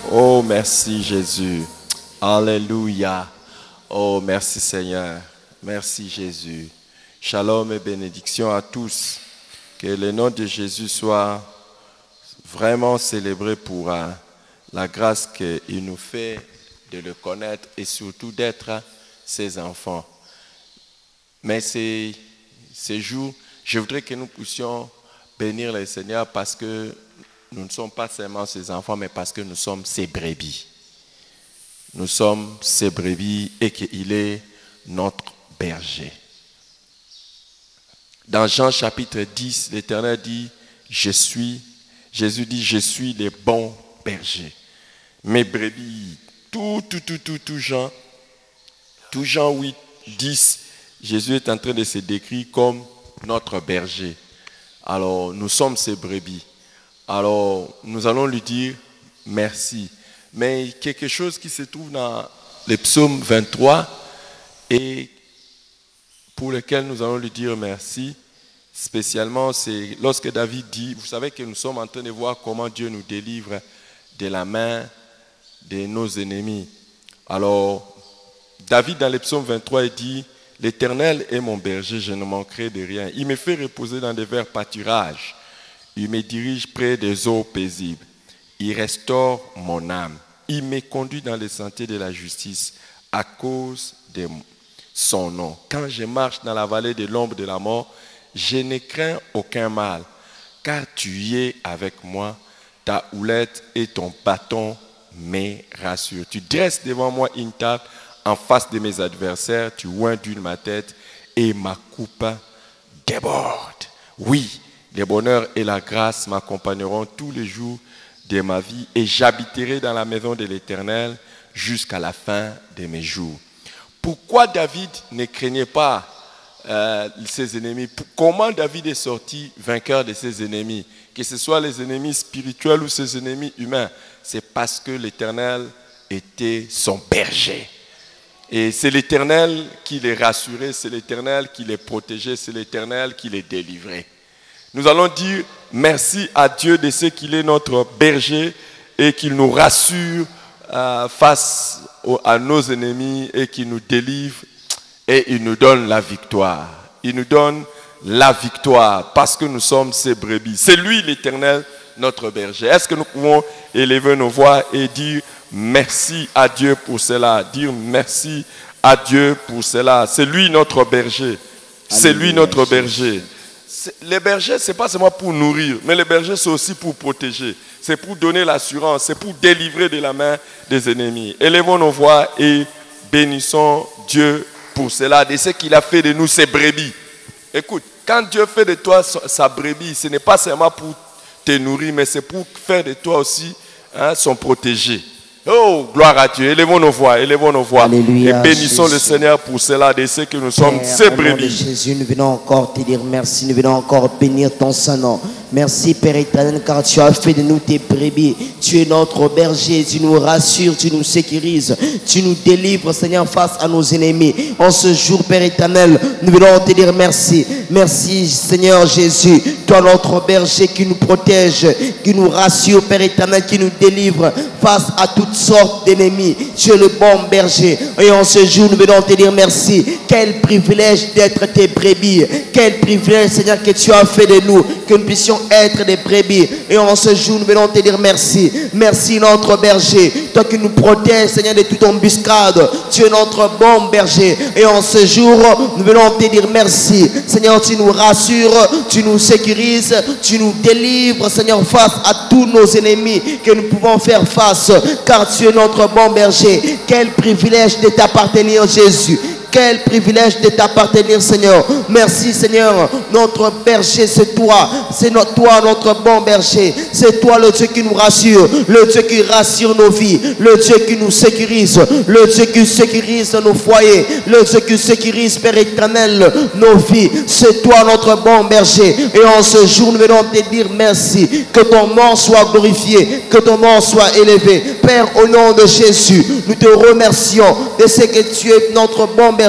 [SPEAKER 2] Oh, merci Jésus. Alléluia. Oh, merci Seigneur. Merci Jésus. Shalom et bénédiction à tous. Que le nom de Jésus soit vraiment célébré pour la grâce qu'il nous fait de le connaître et surtout d'être ses enfants. Mais ces jours, je voudrais que nous puissions bénir le Seigneur parce que nous ne sommes pas seulement ses enfants, mais parce que nous sommes ses brebis. Nous sommes ses brebis et qu'il est notre berger. Dans Jean chapitre 10, l'Éternel dit, Jésus dit, je suis le bon berger. Mes brebis, tout Jean 8, 10, Jésus est en train de se décrire comme notre berger. Alors, nous sommes ses brebis. Alors, nous allons lui dire merci. Mais quelque chose qui se trouve dans le psaume 23 et pour lequel nous allons lui dire merci, spécialement, c'est lorsque David dit, vous savez que nous sommes en train de voir comment Dieu nous délivre de la main de nos ennemis. Alors, David dans le psaume 23, il dit, l'Éternel est mon berger, je ne manquerai de rien. Il me fait reposer dans des verts pâturages. Il me dirige près des eaux paisibles. Il restaure mon âme. Il me conduit dans les sentiers de la justice à cause de son nom. Quand je marche dans la vallée de l'ombre de la mort, je ne crains aucun mal, car tu es avec moi. Ta houlette et ton bâton me rassurent. Tu dresses devant moi une table en face de mes adversaires, tu oins d'huile ma tête et ma coupe déborde. Oui, le bonheur et la grâce m'accompagneront tous les jours de ma vie et j'habiterai dans la maison de l'Éternel jusqu'à la fin de mes jours. Pourquoi David ne craignait pas ses ennemis? Comment David est sorti vainqueur de ses ennemis? Que ce soit les ennemis spirituels ou ses ennemis humains, c'est parce que l'Éternel était son berger. Et c'est l'Éternel qui les rassurait, c'est l'Éternel qui les protégeait, c'est l'Éternel qui les délivrait. Nous allons dire Merci à Dieu de ce qu'il est notre berger et qu'il nous rassure face à nos ennemis et qu'il nous délivre et il nous donne la victoire. Il nous donne la victoire parce que nous sommes ses brebis. C'est lui l'Éternel, notre berger. Est-ce que nous pouvons élever nos voix et dire merci à Dieu pour cela? Dire merci à Dieu pour cela. C'est lui notre berger. C'est lui notre berger. Les bergers, ce n'est pas seulement pour nourrir, mais les bergers, c'est aussi pour protéger. C'est pour donner l'assurance, c'est pour délivrer de la main des ennemis. Élevons nos voix et bénissons Dieu pour cela, de ce qu'il a fait de nous, ses brebis. Écoute, quand Dieu fait de toi sa brebis, ce n'est pas seulement pour te nourrir, mais c'est pour faire de toi aussi son protégé. Oh, gloire à Dieu. Élevons nos voix.
[SPEAKER 1] Alléluia,
[SPEAKER 2] et bénissons
[SPEAKER 1] Jésus.
[SPEAKER 2] le Seigneur pour cela, de ce que nous sommes
[SPEAKER 1] Père,
[SPEAKER 2] ses
[SPEAKER 1] au nom de
[SPEAKER 2] brebis.
[SPEAKER 1] Jésus, nous venons encore te dire merci, nous venons encore bénir ton Saint-Nom. Merci Père éternel, car tu as fait de nous tes brebis. Tu es notre berger, tu nous rassures, tu nous sécurises, tu nous délivres, Seigneur, face à nos ennemis. En ce jour, Père éternel, nous venons te dire merci. Merci Seigneur Jésus, toi notre berger qui nous protège, qui nous rassure, Père éternel, qui nous délivre face à toutes sortes d'ennemis. Tu es le bon berger. Et en ce jour, nous venons te dire merci. Quel privilège d'être tes brebis. Quel privilège, Seigneur, que tu as fait de nous, que nous puissions être des brebis. Et en ce jour, nous venons te dire merci. Merci notre berger. Toi qui nous protèges, Seigneur, de toute embuscade. Tu es notre bon berger. Et en ce jour, nous venons te dire merci. Seigneur, tu nous rassures, tu nous sécurises, tu nous délivres, Seigneur, face à tous nos ennemis que nous pouvons faire face. Car tu es notre bon berger. Quel privilège de t'appartenir, Jésus. Quel privilège de t'appartenir, Seigneur. Merci, Seigneur. Notre berger, c'est toi. C'est toi, notre bon berger. C'est toi, le Dieu qui nous rassure. Le Dieu qui rassure nos vies. Le Dieu qui nous sécurise. Le Dieu qui sécurise nos foyers. Le Dieu qui sécurise, Père éternel, nos vies. C'est toi, notre bon berger. Et en ce jour, nous venons te dire merci. Que ton nom soit glorifié. Que ton nom soit élevé. Père, au nom de Jésus, nous te remercions de ce que tu es notre bon berger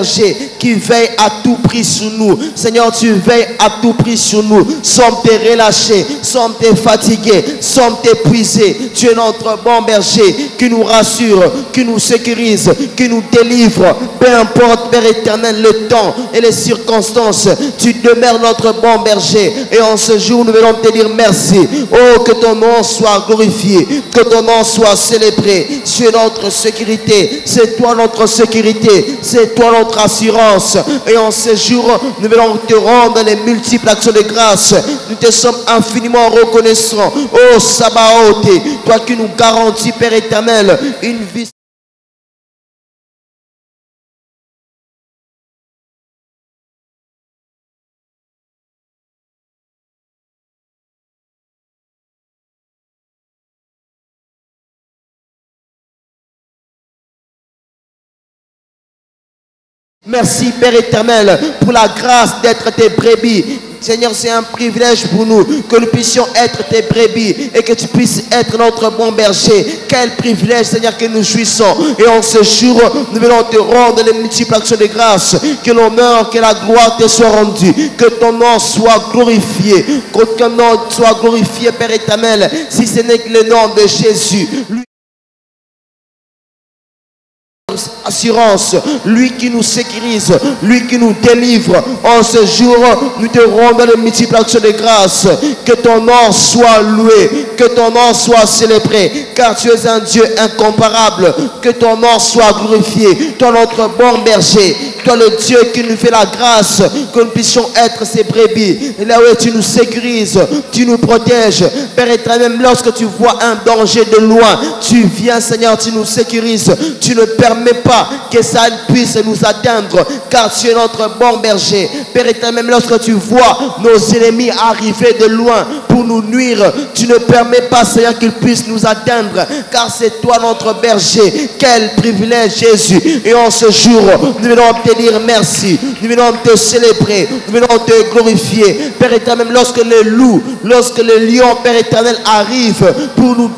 [SPEAKER 1] qui veille à tout prix sur nous. Seigneur, tu veilles à tout prix sur nous. Sommes-tu relâchés, sommes-tu fatigués, sommes-tu épuisés. Tu es notre bon berger qui nous rassure, qui nous sécurise, qui nous délivre. Peu importe, Père éternel, le temps et les circonstances, tu demeures notre bon berger. Et en ce jour, nous venons te dire merci. Oh, que ton nom soit glorifié, que ton nom soit célébré. Tu es notre sécurité, c'est toi notre sécurité, c'est toi notre assurance. Et en ce jour, nous venons te rendre les multiples actions de grâce. Nous te sommes infiniment reconnaissants. Oh Sabaoth, toi qui nous garantis, Père éternel, une vie. Merci Père éternel pour la grâce d'être tes brebis. Seigneur, c'est un privilège pour nous que nous puissions être tes brebis et que tu puisses être notre bon berger. Quel privilège, Seigneur, que nous jouissons. Et en ce jour, nous venons te rendre les multiples actions de grâce. Que l'honneur, que la gloire te soit rendue. Que ton nom soit glorifié. Que ton nom soit glorifié, Père éternel, si ce n'est que le nom de Jésus. Assurance, lui qui nous sécurise, lui qui nous délivre. En ce jour, nous te rendons les multiples actions de grâce. Que ton nom soit loué, que ton nom soit célébré, car tu es un Dieu incomparable. Que ton nom soit glorifié, toi notre bon berger, toi le Dieu qui nous fait la grâce, que nous puissions être ses brebis. Et là où tu nous sécurises, tu nous protèges. Père éternel, même lorsque tu vois un danger de loin, tu viens, Seigneur, tu nous sécurises, tu ne permets pas que ça puisse nous atteindre, car tu es notre bon berger. Père éternel, même lorsque tu vois nos ennemis arriver de loin pour nous nuire, tu ne permets pas, Seigneur, qu'ils puissent nous atteindre, car c'est toi notre berger. Quel privilège, Jésus. Et en ce jour, nous venons te dire merci, nous venons te célébrer, nous venons te glorifier. Père éternel, même lorsque le loup, lorsque le lion, Père éternel, arrive pour nous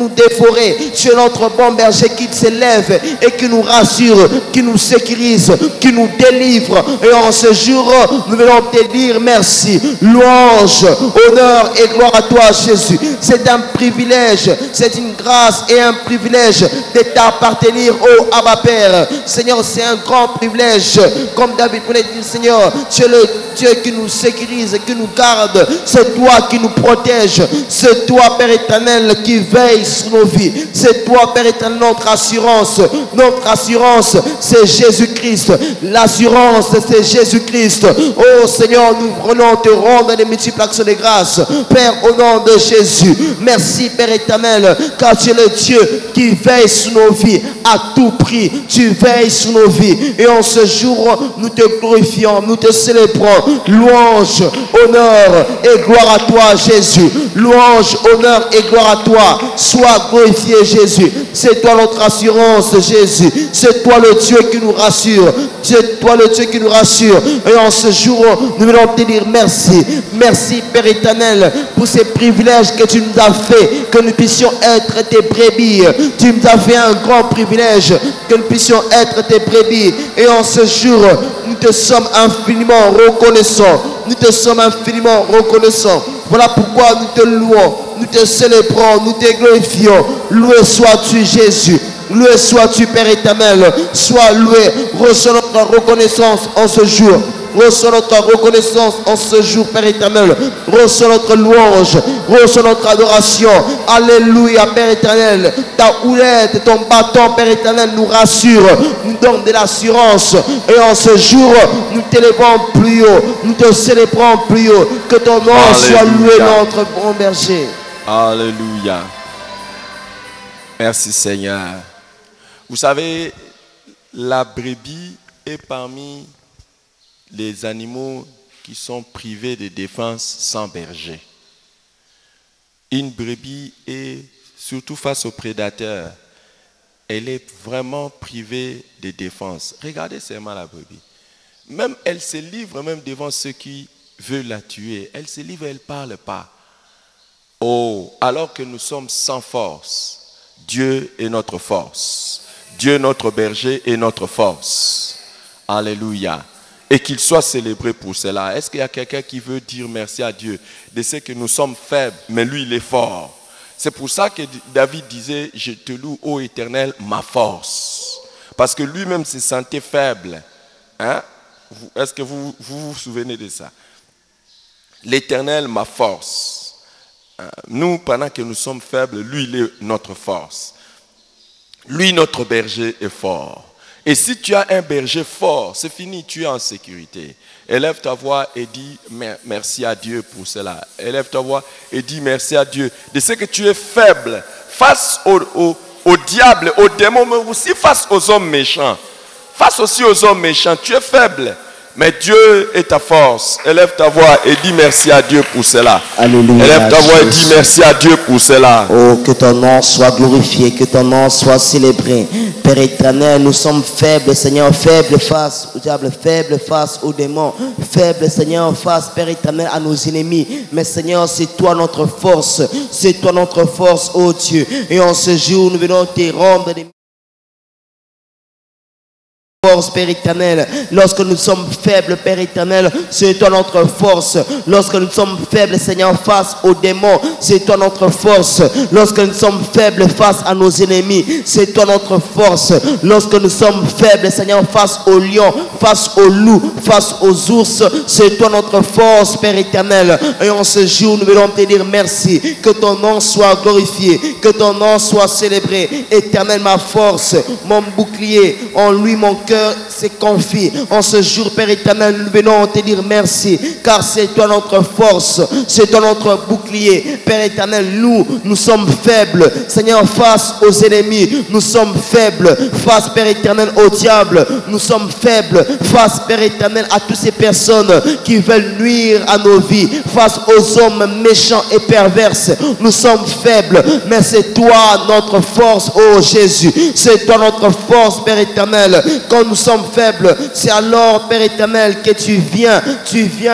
[SPEAKER 1] dévorer, tu es notre bon berger qui s'élève et qui nous rassure, qui nous sécurise, qui nous délivre. Et en ce jour, jour, nous venons te dire merci. Louange, honneur et gloire à toi, Jésus. C'est un privilège, c'est une grâce et un privilège de t'appartenir au Abba Père. Seigneur, c'est un grand privilège. Comme David voulait dire, Seigneur, tu es le Dieu qui nous sécurise, qui nous garde. C'est toi qui nous protège. C'est toi, Père éternel, qui veille sur nos vies. C'est toi, Père éternel, notre assurance. Notre assurance, c'est Jésus-Christ. L'assurance, c'est Jésus-Christ. Oh Seigneur, nous venons te rendre des multiples actions de grâce. Père, au nom de Jésus, merci, Père éternel, car tu es le Dieu qui veille sur nos vies à tout prix. Tu veilles sur nos vies. Et en ce jour, nous te glorifions, nous te célébrons. Louange, honneur et gloire à toi, Jésus. Louange, honneur et gloire à toi. Sois glorifié, Jésus. C'est toi notre assurance, Jésus. C'est toi le Dieu qui nous rassure. C'est toi le Dieu qui nous rassure. Et en ce jour, nous voulons te dire merci. Merci, Père éternel, pour ces privilèges que tu nous as fait, que nous puissions être tes brebis. Tu nous as fait un grand privilège, que nous puissions être tes brebis. Et en ce jour, nous te sommes infiniment reconnaissants. Nous te sommes infiniment reconnaissants. Voilà pourquoi nous te louons, nous te célébrons, nous te glorifions. Loué sois-tu, Jésus. Loué sois-tu, Père éternel. Sois loué. Reçois notre reconnaissance en ce jour. Reçois notre reconnaissance en ce jour, Père éternel. Reçois notre louange. Reçois notre adoration. Alléluia, Père éternel. Ta houlette, ton bâton, Père éternel, nous rassure. Nous donne de l'assurance. Et en ce jour, nous t'élevons plus haut. Nous te célébrons plus haut. Que ton nom soit loué, notre bon berger.
[SPEAKER 2] Alléluia. Merci, Seigneur. Vous savez, la brebis est parmi les animaux qui sont privés de défense sans berger. Une brebis est, surtout face aux prédateurs, elle est vraiment privée de défense. Regardez seulement la brebis. Même elle se livre même devant ceux qui veulent la tuer. Elle se livre, elle ne parle pas. Oh, alors que nous sommes sans force, Dieu est notre force. Dieu, notre berger, est notre force. Alléluia. Et qu'il soit célébré pour cela. Est-ce qu'il y a quelqu'un qui veut dire merci à Dieu de ce que nous sommes faibles, mais lui, il est fort? C'est pour ça que David disait, je te loue, ô Éternel, ma force. Parce que lui-même se sentait faible. Hein? Est-ce que vous vous souvenez de ça? L'Éternel, ma force. Nous, pendant que nous sommes faibles, lui, il est notre force. Lui, notre berger, est fort. Et si tu as un berger fort, c'est fini, tu es en sécurité. Élève ta voix et dis merci à Dieu pour cela. Élève ta voix et dis merci à Dieu. De ce que tu es faible face au diable, aux démons, mais aussi face aux hommes méchants. Face aussi aux hommes méchants, tu es faible. Mais Dieu est ta force. Élève ta voix et dis merci à Dieu pour cela.
[SPEAKER 1] Alléluia.
[SPEAKER 2] Élève ta voix et dis merci à Dieu pour cela.
[SPEAKER 1] Oh, que ton nom soit glorifié, que ton nom soit célébré. Père éternel, nous sommes faibles, Seigneur, faibles face au diable, faibles face aux démons, faibles, Seigneur, face, Père éternel, à nos ennemis. Mais Seigneur, c'est toi notre force, c'est toi notre force, oh Dieu. Et en ce jour, nous venons te rendre des force, Père éternel. Lorsque nous sommes faibles, Père éternel, c'est toi notre force. Lorsque nous sommes faibles, Seigneur, face aux démons, c'est toi notre force. Lorsque nous sommes faibles face à nos ennemis, c'est toi notre force. Lorsque nous sommes faibles, Seigneur, face aux lions, face aux loups, face aux ours, c'est toi notre force, Père éternel. Et en ce jour, nous voulons te dire merci. Que ton nom soit glorifié, que ton nom soit célébré. Éternel, ma force, mon bouclier, en lui mon cœur se confie. En ce jour, Père éternel, nous venons te dire merci, car c'est toi notre force, c'est toi notre bouclier. Père éternel, nous sommes faibles, Seigneur, face aux ennemis, nous sommes faibles face, Père éternel, au diable, nous sommes faibles face, Père éternel, à toutes ces personnes qui veulent nuire à nos vies, face aux hommes méchants et perverses. Nous sommes faibles, mais c'est toi notre force, oh Jésus, c'est toi notre force, Père éternel. Quand nous sommes faibles, c'est alors, Père éternel, que tu viens,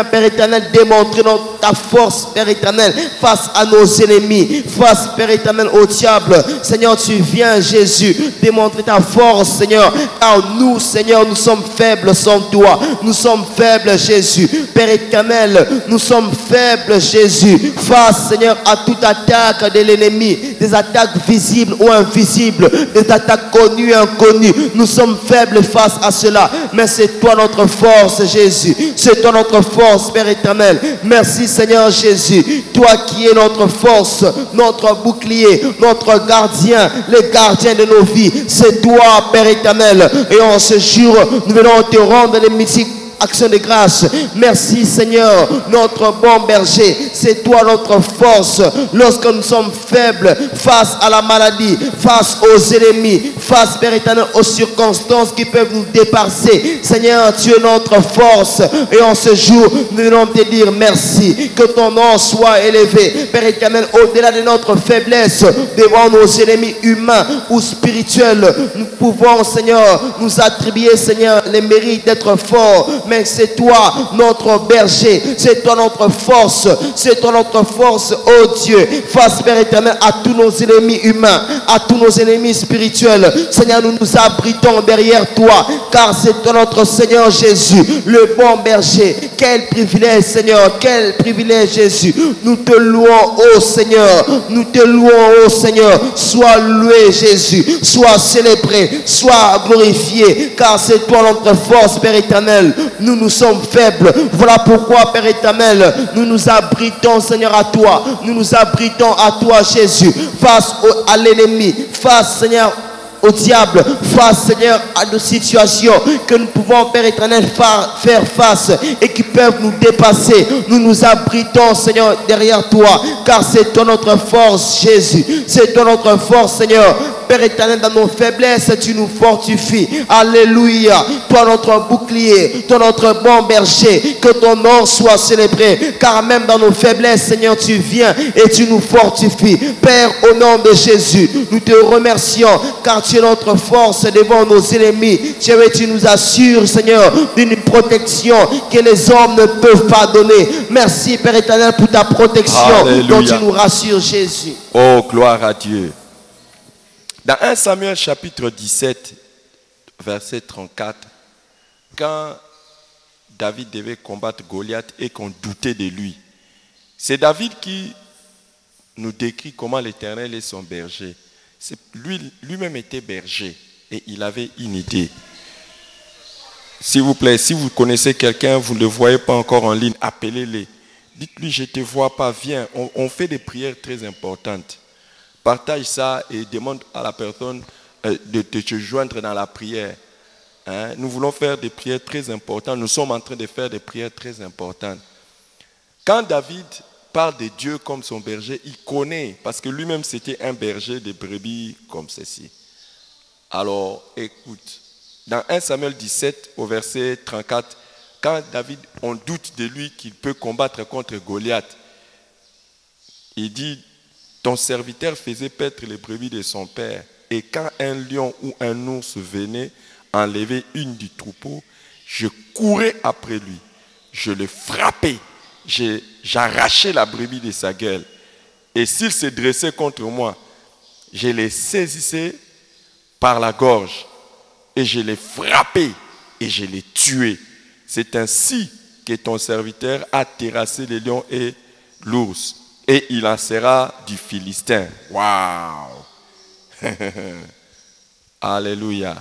[SPEAKER 1] Père éternel, démontrer ta force, Père éternel, face à nos ennemis, face, Père éternel, au diable. Seigneur, tu viens, Jésus, démontrer ta force, Seigneur, car nous, Seigneur, nous sommes faibles sans toi. Nous sommes faibles, Jésus. Père éternel, nous sommes faibles, Jésus. Face, Seigneur, à toute attaque de l'ennemi, des attaques visibles ou invisibles, des attaques connues et inconnues. Nous sommes faibles face à cela. Mais c'est toi notre force, Jésus. C'est toi notre force, Père éternel. Merci, Seigneur Jésus. Toi qui es notre force, notre bouclier, notre gardien, le gardien de nos vies. C'est toi, Père éternel. Et en ce jour, nous venons te rendre les mythiques action de grâce. Merci Seigneur, notre bon berger. C'est toi notre force. Lorsque nous sommes faibles face à la maladie, face aux ennemis, face, Père éternel, aux circonstances qui peuvent nous dépasser. Seigneur, tu es notre force. Et en ce jour, nous venons te dire merci. Que ton nom soit élevé. Père éternel, au-delà de notre faiblesse devant nos ennemis humains ou spirituels, nous pouvons, Seigneur, nous attribuer, Seigneur, les mérites d'être forts. Mais c'est toi notre berger, c'est toi notre force, c'est toi notre force, oh Dieu, face, Père éternel, à tous nos ennemis humains, à tous nos ennemis spirituels. Seigneur, nous nous abritons derrière toi, car c'est toi notre Seigneur Jésus, le bon berger. Quel privilège, Seigneur, quel privilège, Jésus. Nous te louons, oh Seigneur, nous te louons, oh Seigneur. Sois loué, Jésus, sois célébré, sois glorifié, car c'est toi notre force, Père éternel. Nous sommes faibles. Voilà pourquoi, Père éternel, nous nous abritons, Seigneur, à toi. Nous nous abritons à toi, Jésus, face à l'ennemi, face, Seigneur, au diable, face, Seigneur, à nos situations que nous pouvons, Père éternel, faire face et qui peuvent nous dépasser. Nous nous abritons, Seigneur, derrière toi, car c'est toi notre force, Jésus. C'est toi notre force, Seigneur. Père éternel, dans nos faiblesses, tu nous fortifies. Alléluia. Toi notre bouclier, toi notre bon berger, que ton nom soit célébré. Car même dans nos faiblesses, Seigneur, tu viens et tu nous fortifies. Père, au nom de Jésus, nous te remercions, car tu es notre force devant nos ennemis. Tu nous assures, Seigneur, d'une protection que les hommes ne peuvent pas donner. Merci, Père éternel, pour ta protection. Alléluia. Dont tu nous rassures, Jésus.
[SPEAKER 2] Oh, gloire à Dieu. Dans 1 Samuel chapitre 17, verset 34, quand David devait combattre Goliath et qu'on doutait de lui, c'est David qui nous décrit comment l'Éternel est son berger. Lui-même était berger et il avait une idée. S'il vous plaît, si vous connaissez quelqu'un, vous ne le voyez pas encore en ligne, appelez-les. Dites-lui, je ne te vois pas, viens. On fait des prières très importantes. Partage ça et demande à la personne de te joindre dans la prière. Hein? Nous voulons faire des prières très importantes. Nous sommes en train de faire des prières très importantes. Quand David parle de Dieu comme son berger, il connaît, parce que lui-même c'était un berger de brebis comme ceci. Alors, écoute, dans 1 Samuel 17, au verset 34, quand David, on doute de lui qu'il peut combattre contre Goliath, il dit, ton serviteur faisait paître les brebis de son père, et quand un lion ou un ours venait enlever une du troupeau, je courais après lui, je le frappais, j'arrachais la brebis de sa gueule, et s'il se dressait contre moi, je les saisissais par la gorge, et je les frappais, et je les tuais. C'est ainsi que ton serviteur a terrassé les lions et l'ours. Et il en sera du Philistin. Waouh! Alléluia.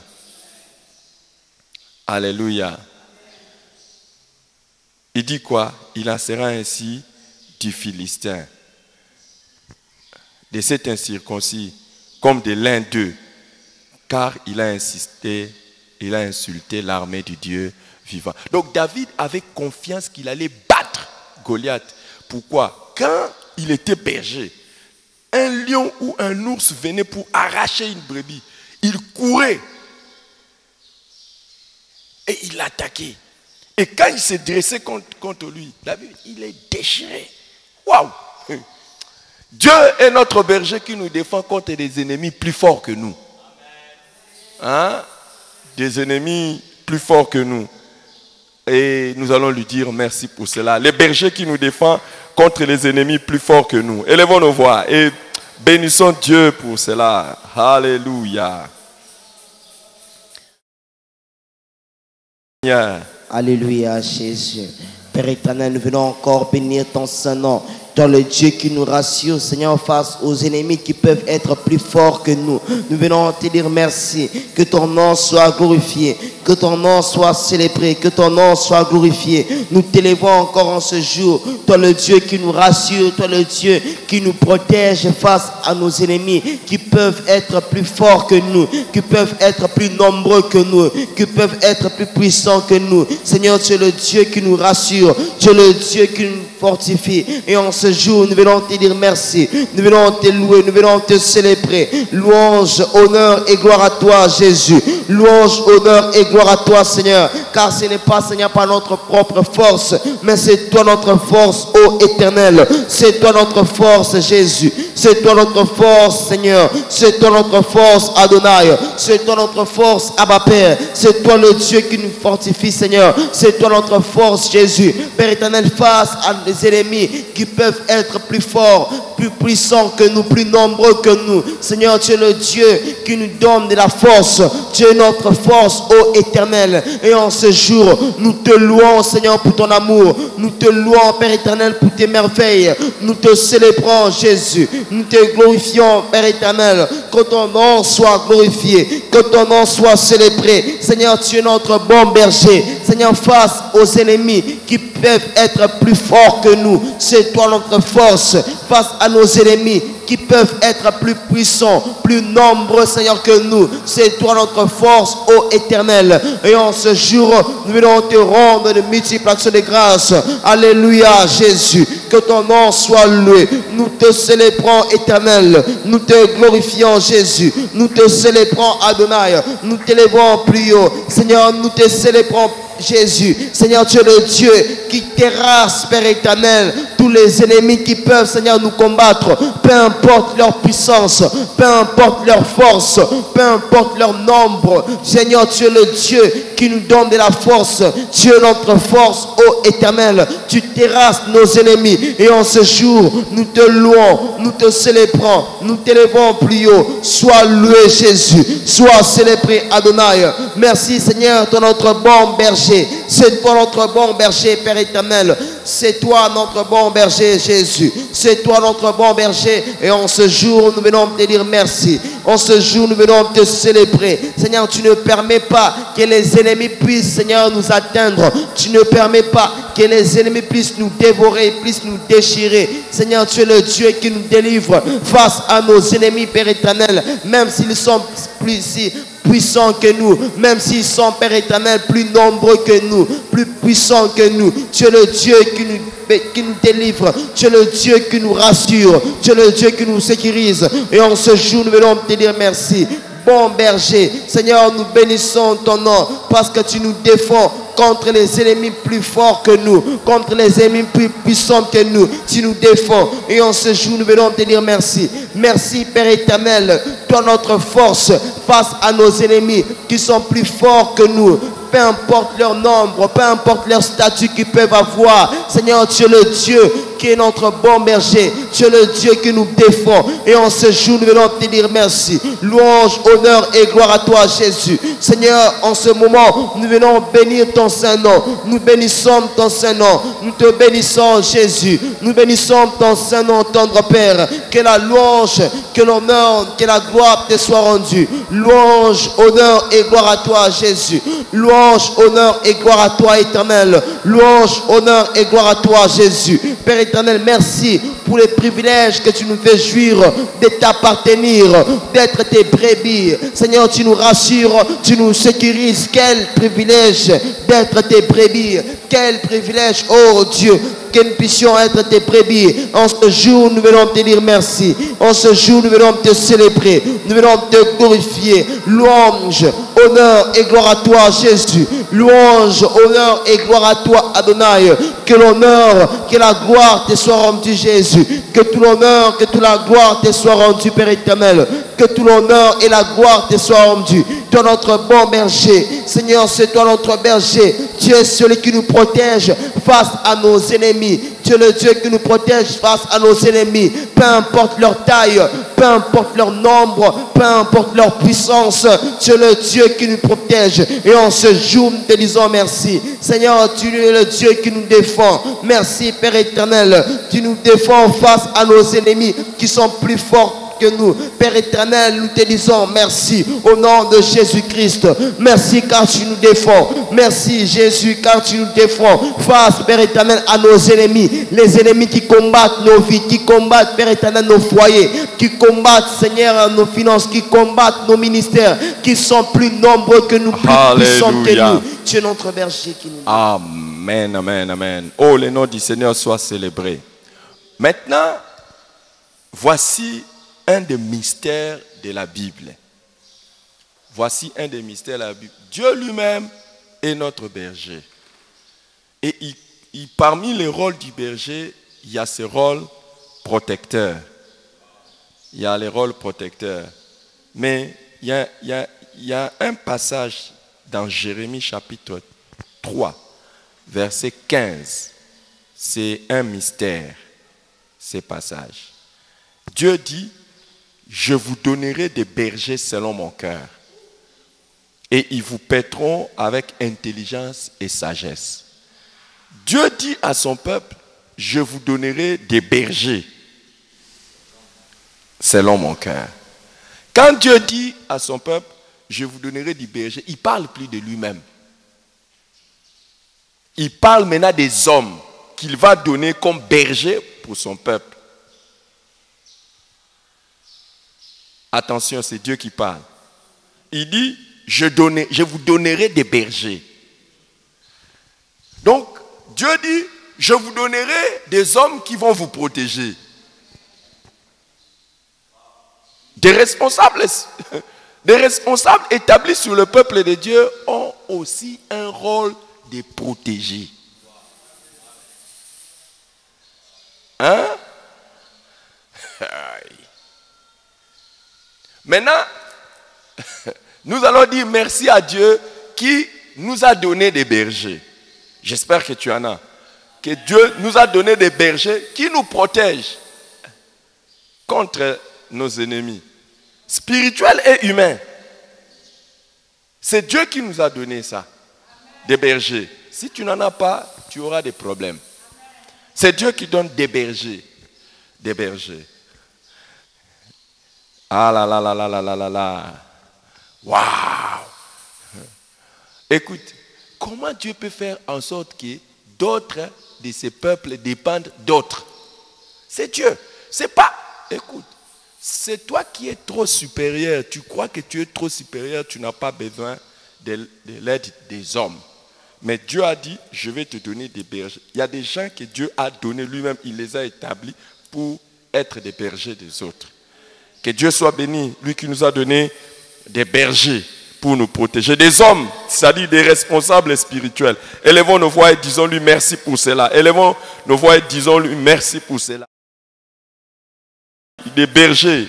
[SPEAKER 2] Alléluia. Il dit quoi? Il en sera ainsi du Philistin. De cet incirconcis, comme de l'un d'eux, car il a insisté, il a insulté l'armée du Dieu vivant. Donc David avait confiance qu'il allait battre Goliath. Pourquoi? Quand il était berger, un lion ou un ours venait pour arracher une brebis. Il courait et il l'attaquait. Et quand il s'est dressé contre lui, il est déchiré. Waouh! Dieu est notre berger qui nous défend contre des ennemis plus forts que nous. Hein? Des ennemis plus forts que nous. Et nous allons lui dire merci pour cela. Les bergers qui nous défendent contre les ennemis plus forts que nous. Élevons nos voix et bénissons Dieu pour cela. Alléluia.
[SPEAKER 1] Alléluia, Jésus. Père éternel, nous venons encore bénir ton Saint-Nom. Toi, le Dieu qui nous rassure, Seigneur, face aux ennemis qui peuvent être plus forts que nous. Nous venons te dire merci. Que ton nom soit glorifié. Que ton nom soit célébré. Que ton nom soit glorifié. Nous t'élevons encore en ce jour. Toi, le Dieu qui nous rassure. Toi, le Dieu qui nous protège face à nos ennemis qui peuvent être plus forts que nous, qui peuvent être plus nombreux que nous, qui peuvent être plus puissants que nous. Seigneur, tu es le Dieu qui nous rassure. Tu es le Dieu qui nous fortifie. Et en ce jour, nous venons te dire merci. Nous venons te louer, nous venons te célébrer. Louange, honneur et gloire à toi, Jésus. Louange, honneur et gloire à toi, Seigneur. Car ce n'est pas, Seigneur, par notre propre force, mais c'est toi notre force, ô Éternel. C'est toi notre force, Jésus. C'est toi notre force, Seigneur. C'est toi notre force, Adonai. C'est toi notre force, Abba Père. C'est toi le Dieu qui nous fortifie, Seigneur. C'est toi notre force, Jésus. Père éternel, face à des ennemis qui peuvent être plus forts, plus puissants que nous, plus nombreux que nous. Seigneur, tu es le Dieu qui nous donne de la force. Tu es notre force, ô Éternel. Et en ce jour, nous te louons, Seigneur, pour ton amour. Nous te louons, Père éternel, pour tes merveilles. Nous te célébrons, Jésus. Nous te glorifions, Père éternel. Que ton nom soit glorifié. Que ton nom soit célébré. Seigneur, tu es notre bon berger. Seigneur, face aux ennemis qui peuvent être plus forts que nous. C'est toi notre force. Face à nos ennemis qui peuvent être plus puissants, plus nombreux, Seigneur, que nous. C'est toi notre force, ô Éternel. Et en ce jour, nous venons te rendre de multiples actions de grâce. Alléluia, Jésus. Que ton nom soit loué. Nous te célébrons, Éternel. Nous te glorifions, Jésus. Nous te célébrons, Adonai. Nous t'élevons plus haut. Seigneur, nous te célébrons, Jésus. Seigneur, tu es le Dieu qui terrasse, Père éternel, tous les ennemis qui peuvent, Seigneur, nous combattre. Peu importe leur puissance, peu importe leur force, peu importe leur nombre. Seigneur, tu es le Dieu qui nous donne de la force. Tu es notre force, ô Éternel. Tu terrasses nos ennemis. Et en ce jour, nous te louons, nous te célébrons, nous t'élevons plus haut. Sois loué, Jésus. Sois célébré, Adonai. Merci, Seigneur, ton notre bon berger. C'est toi notre bon berger, Père éternel. C'est toi notre bon berger, Jésus. C'est toi notre bon berger. Et en ce jour, nous venons te dire merci. En ce jour, nous venons te célébrer. Seigneur, tu ne permets pas que les ennemis puissent, Seigneur, nous atteindre. Tu ne permets pas que les ennemis puissent nous dévorer, puissent nous déchirer. Seigneur, tu es le Dieu qui nous délivre face à nos ennemis, Père éternel. Même s'ils sont plus puissants que nous, même s'ils sont, Père éternel, plus nombreux que nous, plus puissants que nous. Tu es le Dieu qui nous délivre. Tu es le Dieu qui nous rassure. Tu es le Dieu qui nous sécurise. Et en ce jour, nous venons te dire merci. Bon berger, Seigneur, nous bénissons ton nom parce que tu nous défends contre les ennemis plus forts que nous, contre les ennemis plus puissants que nous. Tu nous défends. Et en ce jour, nous venons te dire merci. Merci, Père éternel. Toi, notre force face à nos ennemis qui sont plus forts que nous. Peu importe leur nombre, peu importe leur statut qu'ils peuvent avoir. Seigneur, tu es le Dieu qui est notre bon berger. Tu es le Dieu qui nous défend. Et en ce jour, nous venons te dire merci. Louange, honneur et gloire à toi, Jésus. Seigneur, en ce moment, nous venons bénir ton Saint-Nom. Nous bénissons ton Saint-Nom. Nous te bénissons, Jésus. Nous bénissons ton Saint-Nom, tendre Père. Que la louange, que l'honneur, que la gloire te soit rendue. Louange, honneur et gloire à toi, Jésus. Louange, honneur et gloire à toi, éternel. Louange, honneur et gloire à toi, Jésus. Père éternel, merci pour les privilèges que tu nous fais jouir de t'appartenir, d'être tes brebis. Seigneur, tu nous rassures, tu nous sécurises. Quel privilège d'être tes brebis. Quel privilège, oh Dieu, que nous puissions être tes brebis. En ce jour, nous venons te dire merci. En ce jour, nous venons te célébrer. Nous venons te glorifier. Louange, honneur et gloire à toi, Jésus. Louange, honneur et gloire à toi, Adonai. Que l'honneur, que la gloire te soit rendue, Jésus. Que tout l'honneur, que toute la gloire te soit rendue, Père éternel. Que tout l'honneur et la gloire te soient rendus. Toi notre bon berger. Seigneur, c'est toi notre berger. Tu es celui qui nous protège face à nos ennemis. Tu es le Dieu qui nous protège face à nos ennemis. Peu importe leur taille, peu importe leur nombre, peu importe leur puissance. Tu es le Dieu qui nous protège. Et en ce jour, nous te disons merci. Seigneur, tu es le Dieu qui nous défend. Merci, Père éternel. Tu nous défends face à nos ennemis qui sont plus forts que nous. Père éternel, nous te disons merci au nom de Jésus-Christ. Merci car tu nous défends. Merci Jésus car tu nous défends face, Père éternel, à nos ennemis. Les ennemis qui combattent nos vies, qui combattent, Père éternel, nos foyers, qui combattent, Seigneur, nos finances, qui combattent nos ministères, qui sont plus nombreux que nous, plus puissants que nous. Tu es notre berger qui nous...
[SPEAKER 2] Amen, amen, amen. Oh, le nom du Seigneur soit célébré. Maintenant, voici un des mystères de la Bible. Voici un des mystères de la Bible. Dieu lui-même est notre berger. Et parmi les rôles du berger, il y a ce rôle protecteur. Il y a les rôles protecteurs. Mais il y a un passage dans Jérémie chapitre 3, verset 15. C'est un mystère, ces passages. Dieu dit: je vous donnerai des bergers selon mon cœur, et ils vous paîtront avec intelligence et sagesse. Dieu dit à son peuple: je vous donnerai des bergers selon mon cœur. Quand Dieu dit à son peuple: je vous donnerai des bergers, il ne parle plus de lui-même. Il parle maintenant des hommes qu'il va donner comme bergers pour son peuple. Attention, c'est Dieu qui parle. Il dit: je vous donnerai des bergers. Donc, Dieu dit: je vous donnerai des hommes qui vont vous protéger. Des responsables établis sur le peuple de Dieu ont aussi un rôle de protéger. Hein? Maintenant, nous allons dire merci à Dieu qui nous a donné des bergers. J'espère que tu en as. Que Dieu nous a donné des bergers qui nous protègent contre nos ennemis, spirituels et humains. C'est Dieu qui nous a donné ça, des bergers. Si tu n'en as pas, tu auras des problèmes. C'est Dieu qui donne des bergers. Des bergers. Ah là là là là là là là là. Waouh! Écoute, comment Dieu peut faire en sorte que d'autres de ces peuples dépendent d'autres? C'est Dieu. C'est pas... Écoute, c'est toi qui es trop supérieur. Tu crois que tu es trop supérieur, tu n'as pas besoin de l'aide des hommes. Mais Dieu a dit: je vais te donner des bergers. Il y a des gens que Dieu a donnés lui-même, il les a établis pour être des bergers des autres. Que Dieu soit béni, lui qui nous a donné des bergers pour nous protéger. Des hommes, c'est-à-dire des responsables spirituels. Élevons nos voix et disons-lui merci pour cela. Élevons nos voix et disons-lui merci pour cela. Des bergers.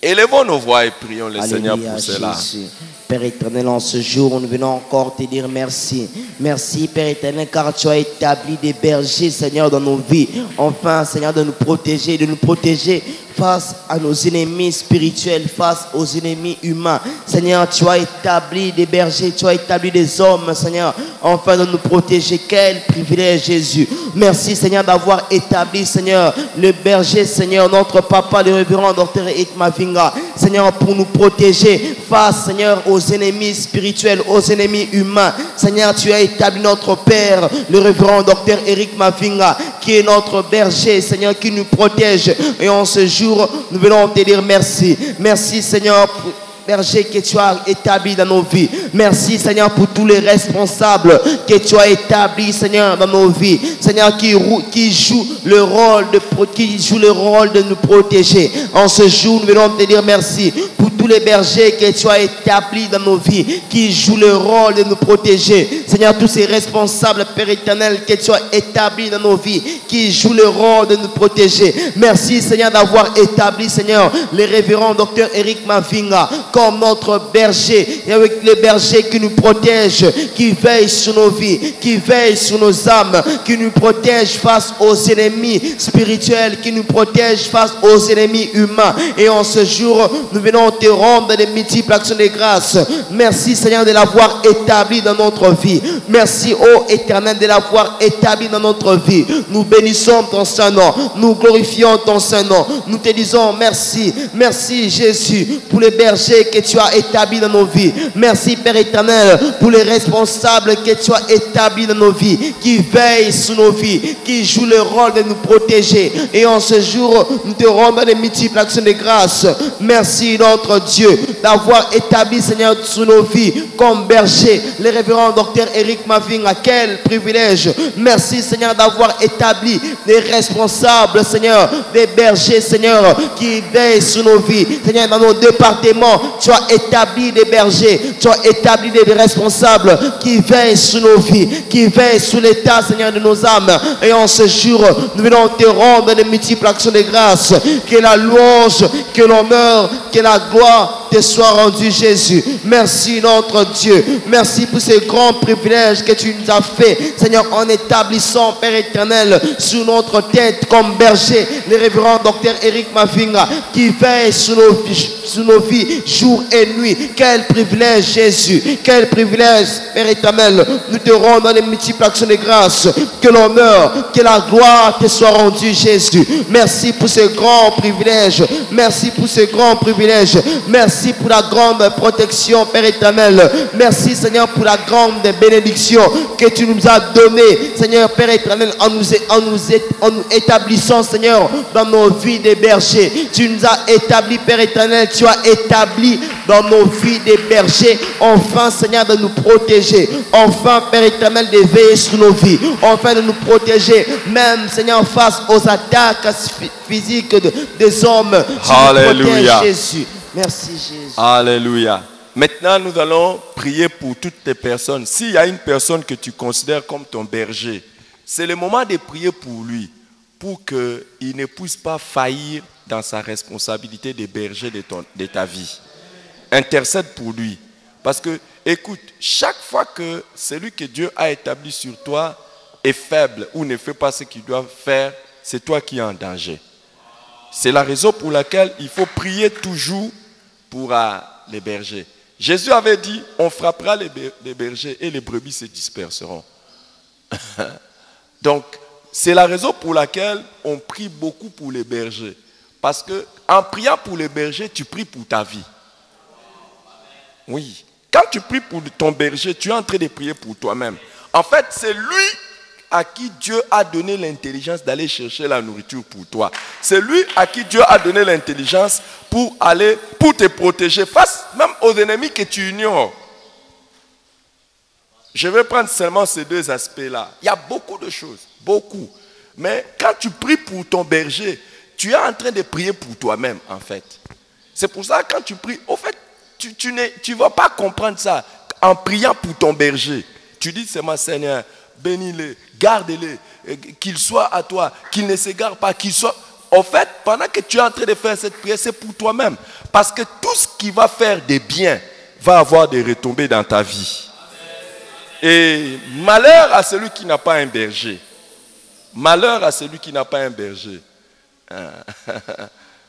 [SPEAKER 2] Élevons nos voix et prions le Seigneur pour cela.
[SPEAKER 1] Jésus. Père éternel, en ce jour, nous venons encore te dire merci. Merci, Père éternel, car tu as établi des bergers, Seigneur, dans nos vies. Enfin, Seigneur, de nous protéger face à nos ennemis spirituels, face aux ennemis humains. Seigneur, tu as établi des bergers, tu as établi des hommes, Seigneur, afin de nous protéger. Quel privilège, Jésus. Merci, Seigneur, d'avoir établi, Seigneur, le berger, Seigneur, notre papa, le révérend Dr. Eric Mavinga, Seigneur, pour nous protéger face, Seigneur, aux ennemis spirituels, aux ennemis humains. Seigneur, tu as établi notre Père, le révérend Dr. Eric Mavinga, qui est notre berger, Seigneur, qui nous protège. Et en ce jour, nous venons te dire merci. Merci, Seigneur, berger que tu as établi dans nos vies. Merci, Seigneur, pour tous les responsables que tu as établis, Seigneur, dans nos vies. Seigneur, qui joue le rôle de nous protéger. En ce jour, nous venons te dire merci pour tous les bergers que tu as établis dans nos vies, qui jouent le rôle de nous protéger. Seigneur, tous ces responsables, Père éternel, que tu as établis dans nos vies, qui jouent le rôle de nous protéger. Merci, Seigneur, d'avoir établi, Seigneur, les révérends docteur Eric Mavinga comme notre berger, et avec les bergers qui nous protègent, qui veillent sur nos vies, qui veillent sur nos âmes, qui nous protègent face aux ennemis spirituels, qui nous protègent face aux ennemis humains. Et en ce jour, nous venons te rendre des multiples actions de grâce. Merci, Seigneur, de l'avoir établi dans notre vie. Merci, ô Éternel, de l'avoir établi dans notre vie. Nous bénissons ton Saint-Nom, nous glorifions ton Saint-Nom, nous te disons merci. Merci, Jésus, pour les bergers que tu as établis dans nos vies. Merci, Père éternel, pour les responsables que tu as établis dans nos vies, qui veillent sur nos vies, qui jouent le rôle de nous protéger. Et en ce jour, nous te rendons des multiples actions de grâce. Merci, notre Dieu, d'avoir établi, Seigneur, sur nos vies comme berger les révérends docteur Eric Mavinga. Quel privilège. Merci, Seigneur, d'avoir établi des responsables, Seigneur, des bergers, Seigneur, qui veillent sur nos vies. Seigneur, dans nos départements, tu as établi des bergers, tu as établi des responsables qui veillent sur nos vies, qui veillent sur l'état, Seigneur, de nos âmes. Et en ce jour, nous venons te rendre des multiples actions de grâce. Que la louange, que l'honneur, que la gloire te soit rendue, Jésus. Merci, notre Dieu. Merci pour ces grands privilèges que tu nous as fait, Seigneur, en établissant, Père éternel, sur notre tête comme berger les révérends docteur Eric Mavinga, qui veille sur nos vies jour et nuit. Quel privilège, Jésus. Quel privilège, Père éternel. Nous te rendons les multiples actions de grâce. Que l'honneur, que la gloire te soit rendue, Jésus. Merci pour ce grand privilège. Merci pour ce grand privilège. Merci pour la grande protection, Père éternel. Merci, Seigneur, pour la grande bénédiction que tu nous as donnée, Seigneur, Père éternel, en nous établissant, Seigneur, dans nos vies des bergers. Tu nous as établis, Père éternel. Tu as établi dans nos vies des bergers, enfin, Seigneur, de nous protéger. Enfin, Père éternel, de veiller sur nos vies. Enfin, de nous protéger, même, Seigneur, face aux attaques physiques des hommes.
[SPEAKER 2] Alléluia.
[SPEAKER 1] Jésus. Merci, Jésus.
[SPEAKER 2] Alléluia. Maintenant, nous allons prier pour toutes les personnes. S'il y a une personne que tu considères comme ton berger, c'est le moment de prier pour lui, pour qu'il ne puisse pas faillir dans sa responsabilité de berger de ta vie. Intercède pour lui. Parce que, écoute, chaque fois que celui que Dieu a établi sur toi est faible ou ne fait pas ce qu'il doit faire, c'est toi qui es en danger. C'est la raison pour laquelle il faut prier toujours pour les bergers. Jésus avait dit, on frappera les bergers et les brebis se disperseront. Donc, c'est la raison pour laquelle on prie beaucoup pour les bergers. Parce qu'en priant pour les bergers, tu pries pour ta vie. Oui. Quand tu pries pour ton berger, tu es en train de prier pour toi-même. En fait, c'est lui à qui Dieu a donné l'intelligence d'aller chercher la nourriture pour toi. C'est lui à qui Dieu a donné l'intelligence pour te protéger face même aux ennemis que tu ignores. Je vais prendre seulement ces deux aspects-là. Il y a beaucoup de choses, beaucoup. Mais quand tu pries pour ton berger, tu es en train de prier pour toi-même, en fait. C'est pour ça que quand tu pries, au fait, tu ne vas pas comprendre ça en priant pour ton berger. Tu dis seulement, Seigneur, bénis-le, garde-le, qu'il soit à toi, qu'il ne s'égare pas, qu'il soit... En fait, pendant que tu es en train de faire cette prière, c'est pour toi-même. Parce que tout ce qui va faire des biens va avoir des retombées dans ta vie. Et malheur à celui qui n'a pas un berger. Malheur à celui qui n'a pas un berger.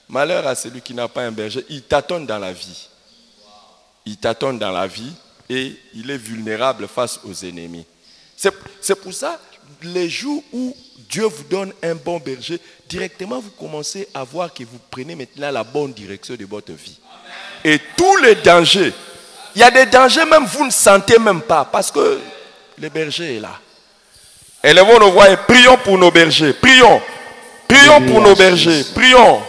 [SPEAKER 2] Malheur à celui qui n'a pas un berger. Il tâtonne dans la vie. Il tâtonne dans la vie et il est vulnérable face aux ennemis. C'est pour ça, les jours où Dieu vous donne un bon berger, directement vous commencez à voir que vous prenez maintenant la bonne direction de votre vie. Et tous les dangers, il y a des dangers même vous ne sentez même pas parce que le berger est là. Élevons nos voix et prions pour nos bergers. Prions. Prions Alléluia, pour nos bergers. Prions.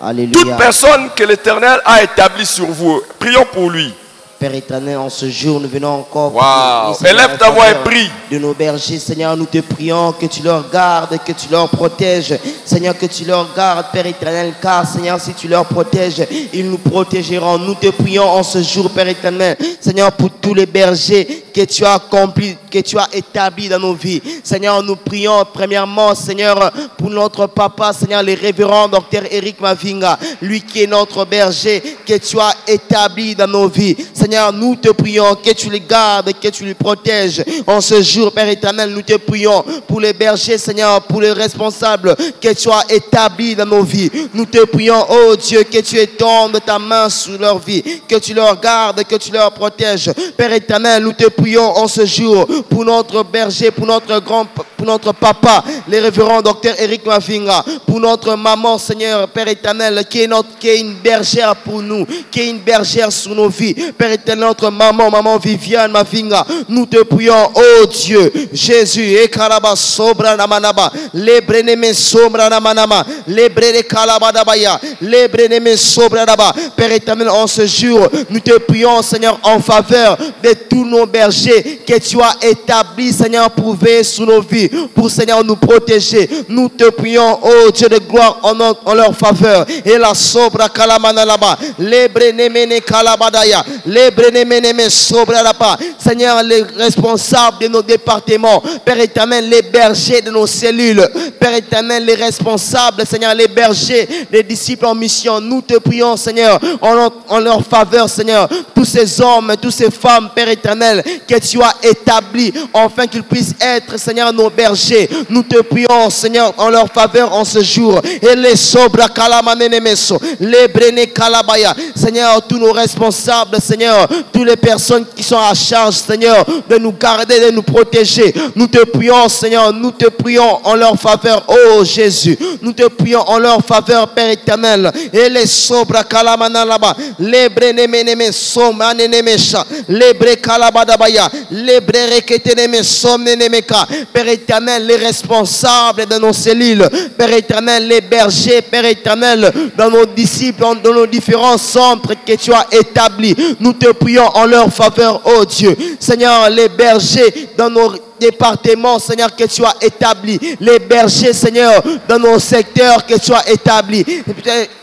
[SPEAKER 2] Alléluia. Toute personne que l'Éternel a établie sur vous, prions pour lui.
[SPEAKER 1] Père éternel, en ce jour, nous venons encore
[SPEAKER 2] Wow.
[SPEAKER 1] prier, Seigneur,
[SPEAKER 2] Élève ta
[SPEAKER 1] en
[SPEAKER 2] voix et
[SPEAKER 1] faveur
[SPEAKER 2] prie.
[SPEAKER 1] de nos bergers. Seigneur, nous te prions que tu leur gardes, que tu leur protèges. Seigneur, que tu leur gardes, Père éternel, car Seigneur, si tu leur protèges, ils nous protégeront. Nous te prions en ce jour, Père éternel, Seigneur, pour tous les bergers que tu as accomplis, que tu as établis dans nos vies. Seigneur, nous prions premièrement, Seigneur, pour notre papa, Seigneur, le révérend docteur Eric Mavinga, lui qui est notre berger, que tu as établi dans nos vies. Seigneur, nous te prions que tu les gardes, que tu les protèges. En ce jour, Père éternel, nous te prions pour les bergers, Seigneur, pour les responsables que tu as établis dans nos vies. Nous te prions, oh Dieu, que tu étendes ta main sur leur vie, que tu leur gardes, que tu leur protèges. Père éternel, nous te prions en ce jour pour notre berger, pour notre papa, le révérend docteur Eric Mavinga, pour notre maman, Seigneur, Père éternel, qui est une bergère pour nous, qui est une bergère sur nos vies. Père éternel, notre maman Viviane Mavinga, nous te prions, oh Dieu, Jésus, et Karaba Sobra Namanaba, Lebreneme Sobra Namanama, Lebrene Kalabadabaya, Lebreneme Sobra Naba. Père éternel, en ce jour, nous te prions, Seigneur, en faveur de tous nos bergers que tu as établis, Seigneur, pour veiller sur nos vies, pour, Seigneur, nous protéger. Nous te prions, oh Dieu de gloire, en leur faveur. Et la Sobra Kalamanalaba, Lebrenemene Kalabadaya, Lebrenemene Sobra Naba. Seigneur, les responsables de nos départements, Père éternel, les bergers de nos cellules, Père éternel, les responsables, Seigneur, les bergers, les disciples en mission, nous te prions, Seigneur, en leur faveur, Seigneur, tous ces hommes, toutes ces femmes, Père éternel, que tu as établis, afin qu'ils puissent être, Seigneur, nos bergers. Nous te prions, Seigneur, en leur faveur en ce jour. Et les sobra kalamanenemeso, les brene kalabaya, Seigneur, tous nos responsables, Seigneur, toutes les personnes qui sont à charge, Seigneur, de nous garder, de nous protéger. Nous te prions, Seigneur, nous te prions en leur faveur, oh Jésus. Nous te prions en leur faveur, Père éternel. Et les sobra kalamanalaba, les brenemenemeso manenemesha, les bre kalabadabaya, les bre reketenemeso menemeka. Père éternel, les responsables de nos cellules, Père éternel, les bergers, Père éternel, dans nos disciples, dans nos différents centres que tu as établis. Nous te prions en leur faveur, oh Dieu. Seigneur, les bergers dans nos départements, Seigneur, que tu as établi, les bergers, Seigneur, dans nos secteurs que tu as établi.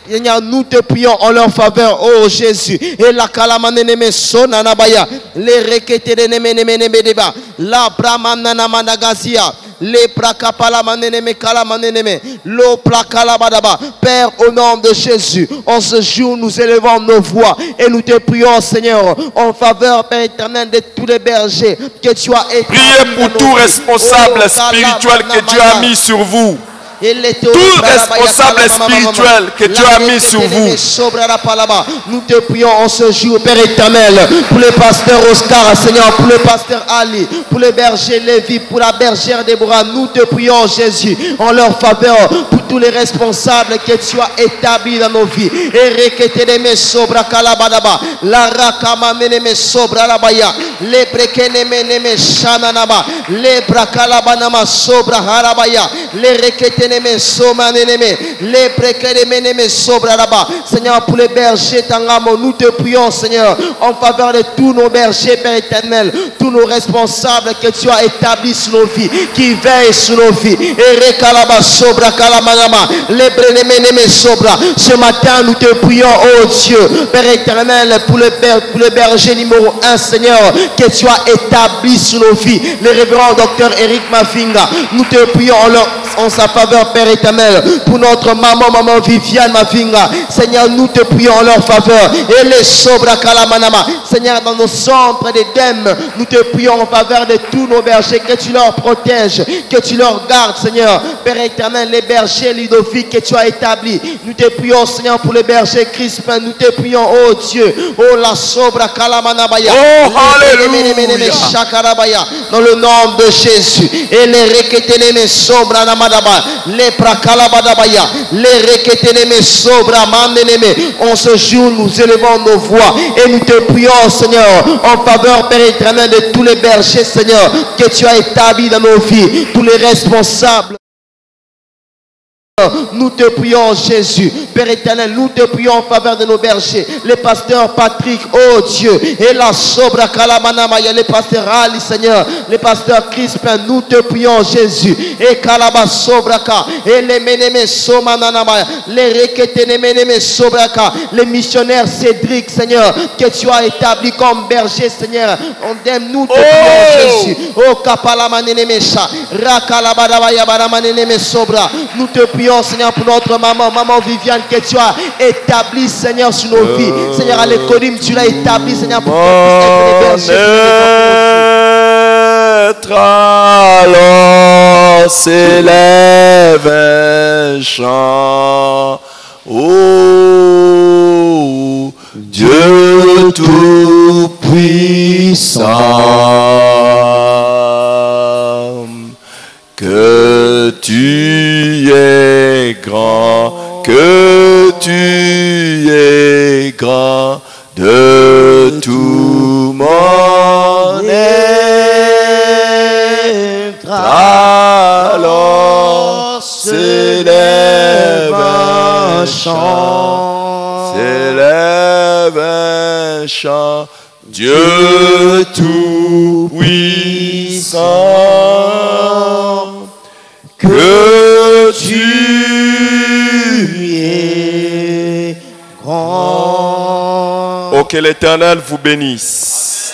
[SPEAKER 1] Seigneur, nous te prions en leur faveur, oh Jésus. Et la kalamaneneme sonanabaya, les reketenemenemenebedeba, la bramananamanagazia, les prakapalamaneneme kalamaneneme, lo prakalabadaba. Père, au nom de Jésus, en ce jour, nous élevons nos voix et nous te prions, Seigneur, en faveur, Père éternel, de tous les bergers que tu as établis.
[SPEAKER 2] Priez pour tout responsable spirituel que Dieu a mis sur vous. Tout responsable spirituel que Dieu a mis sur vous.
[SPEAKER 1] Nous te prions en ce jour, Père éternel, pour le pasteur Oscar, Seigneur, pour le pasteur Ali, pour le berger Lévi, pour la bergère Déborah. Nous te prions, Jésus, en leur faveur, pour tous les responsables que tu as établis dans nos vies. Et reketeneme sobra kalabadaba, la rakama meneme sobra labaya, le brekenemeneme shananaba, le brakalabanama sobra harabaya, le reketeneme Seigneur, pour les bergers Tangamo, nous te prions, Seigneur, en faveur de tous nos bergers, Père éternel, tous nos responsables que tu as établis sur nos vies, qui veillent sur nos vies. Ce matin, nous te prions, oh Dieu, Père éternel, pour le berger numéro 1, Seigneur, que tu as établi sur nos vies, le révérend docteur Eric Mavinga. Nous te prions en sa faveur, Père éternel, pour notre maman Viviane Mavinga. Seigneur, nous te prions en leur faveur. Et les sobra kalamanama. Seigneur, dans nos centres d'Éden, nous te prions en faveur de tous nos bergers, que tu leur protèges, que tu leur gardes, Seigneur. Père éternel, les bergers Ludovic que tu as établis. Nous te prions, Seigneur, pour les bergers Crispin. Nous te prions, oh Dieu. Oh la sobra kalamanabaya.
[SPEAKER 2] Oh, alléluia.
[SPEAKER 1] Dans le nom de Jésus. Et les reketeneme sobra namadaba. Les prakalabadabaya, les reketeneme sobra mandeneme. En ce jour, nous élevons nos voix et nous te prions, Seigneur, en faveur, Père éternel, de tous les bergers, Seigneur, que tu as établis dans nos vies, tous les responsables. Nous te prions, Jésus. Père éternel, nous te prions en faveur de nos bergers. Les pasteurs Patrick, oh Dieu. Et la Sobra Kalamanamaya, les pasteurs Ali, Seigneur. Les pasteurs Crispin, nous te prions, Jésus. Et Kalaba Sobraka. Et les Meneme Somananamaya. Les Reketenemeneme Sobraka. Les missionnaires Cédric, Seigneur. Que tu as établi comme berger, Seigneur. On aime, nous te prions, Jésus. Oh Kapalamanenемеша. Rakalabadabaya Baramaneneme Sobra. Nous te prions, Seigneur, pour notre maman Viviane, que tu as établi, Seigneur, sur nos vies. Seigneur, à l'économie, tu l'as établi, Seigneur, pour qu'on puisse être les bergers.
[SPEAKER 2] Alors s'élève un chant, ô Dieu tout-puissant, que tu es grand, que tu es grand, de tout mon être. Alors s'élève un chant, s'élève un chant, Dieu tout-puissant, que tu es grand. Oh, que l'Éternel vous bénisse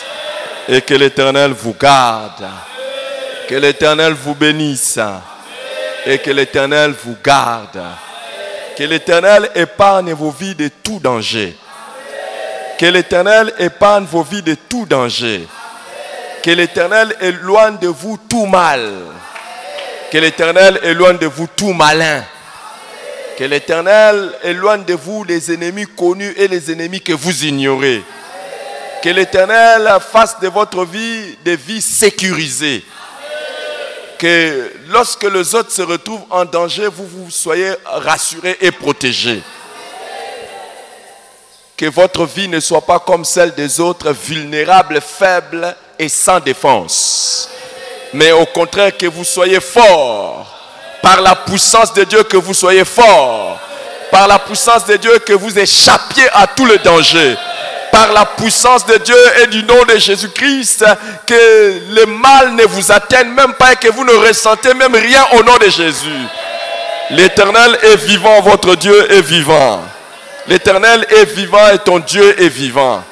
[SPEAKER 2] et que l'Éternel vous garde. Que l'Éternel vous bénisse et que l'Éternel vous garde. Que l'Éternel épargne vos vies de tout danger. Que l'Éternel épargne vos vies de tout danger. Que l'Éternel éloigne de vous tout mal. Que l'Éternel éloigne de vous tout malin. Que l'Éternel éloigne de vous les ennemis connus et les ennemis que vous ignorez. Que l'Éternel fasse de votre vie des vies sécurisées. Que lorsque les autres se retrouvent en danger, vous soyez rassurés et protégés. Que votre vie ne soit pas comme celle des autres, vulnérable, faible et sans défense. Mais au contraire, que vous soyez forts. Par la puissance de Dieu, que vous soyez forts. Par la puissance de Dieu, que vous échappiez à tous les dangers. Par la puissance de Dieu et du nom de Jésus-Christ, que le mal ne vous atteigne même pas et que vous ne ressentez même rien au nom de Jésus. L'Éternel est vivant, votre Dieu est vivant. L'Éternel est vivant et ton Dieu est vivant.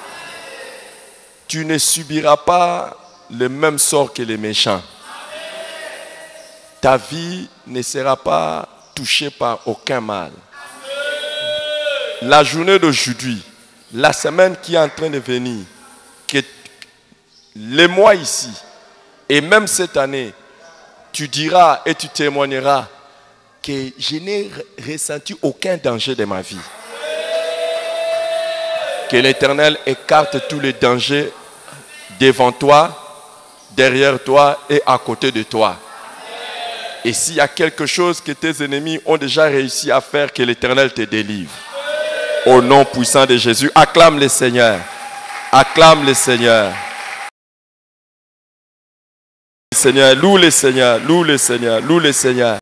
[SPEAKER 2] Tu ne subiras pas le même sort que les méchants. Ta vie ne sera pas touchée par aucun mal. La journée d'aujourd'hui, la semaine qui est en train de venir, que les mois ici, et même cette année, tu diras et tu témoigneras que je n'ai ressenti aucun danger de ma vie. Que l'Éternel écarte tous les dangers devant toi, derrière toi et à côté de toi. Et s'il y a quelque chose que tes ennemis ont déjà réussi à faire, que l'Éternel te délivre. Au nom puissant de Jésus, acclame le Seigneur. Acclame le Seigneur. Seigneur, loue le Seigneur, loue le Seigneur, loue le Seigneur.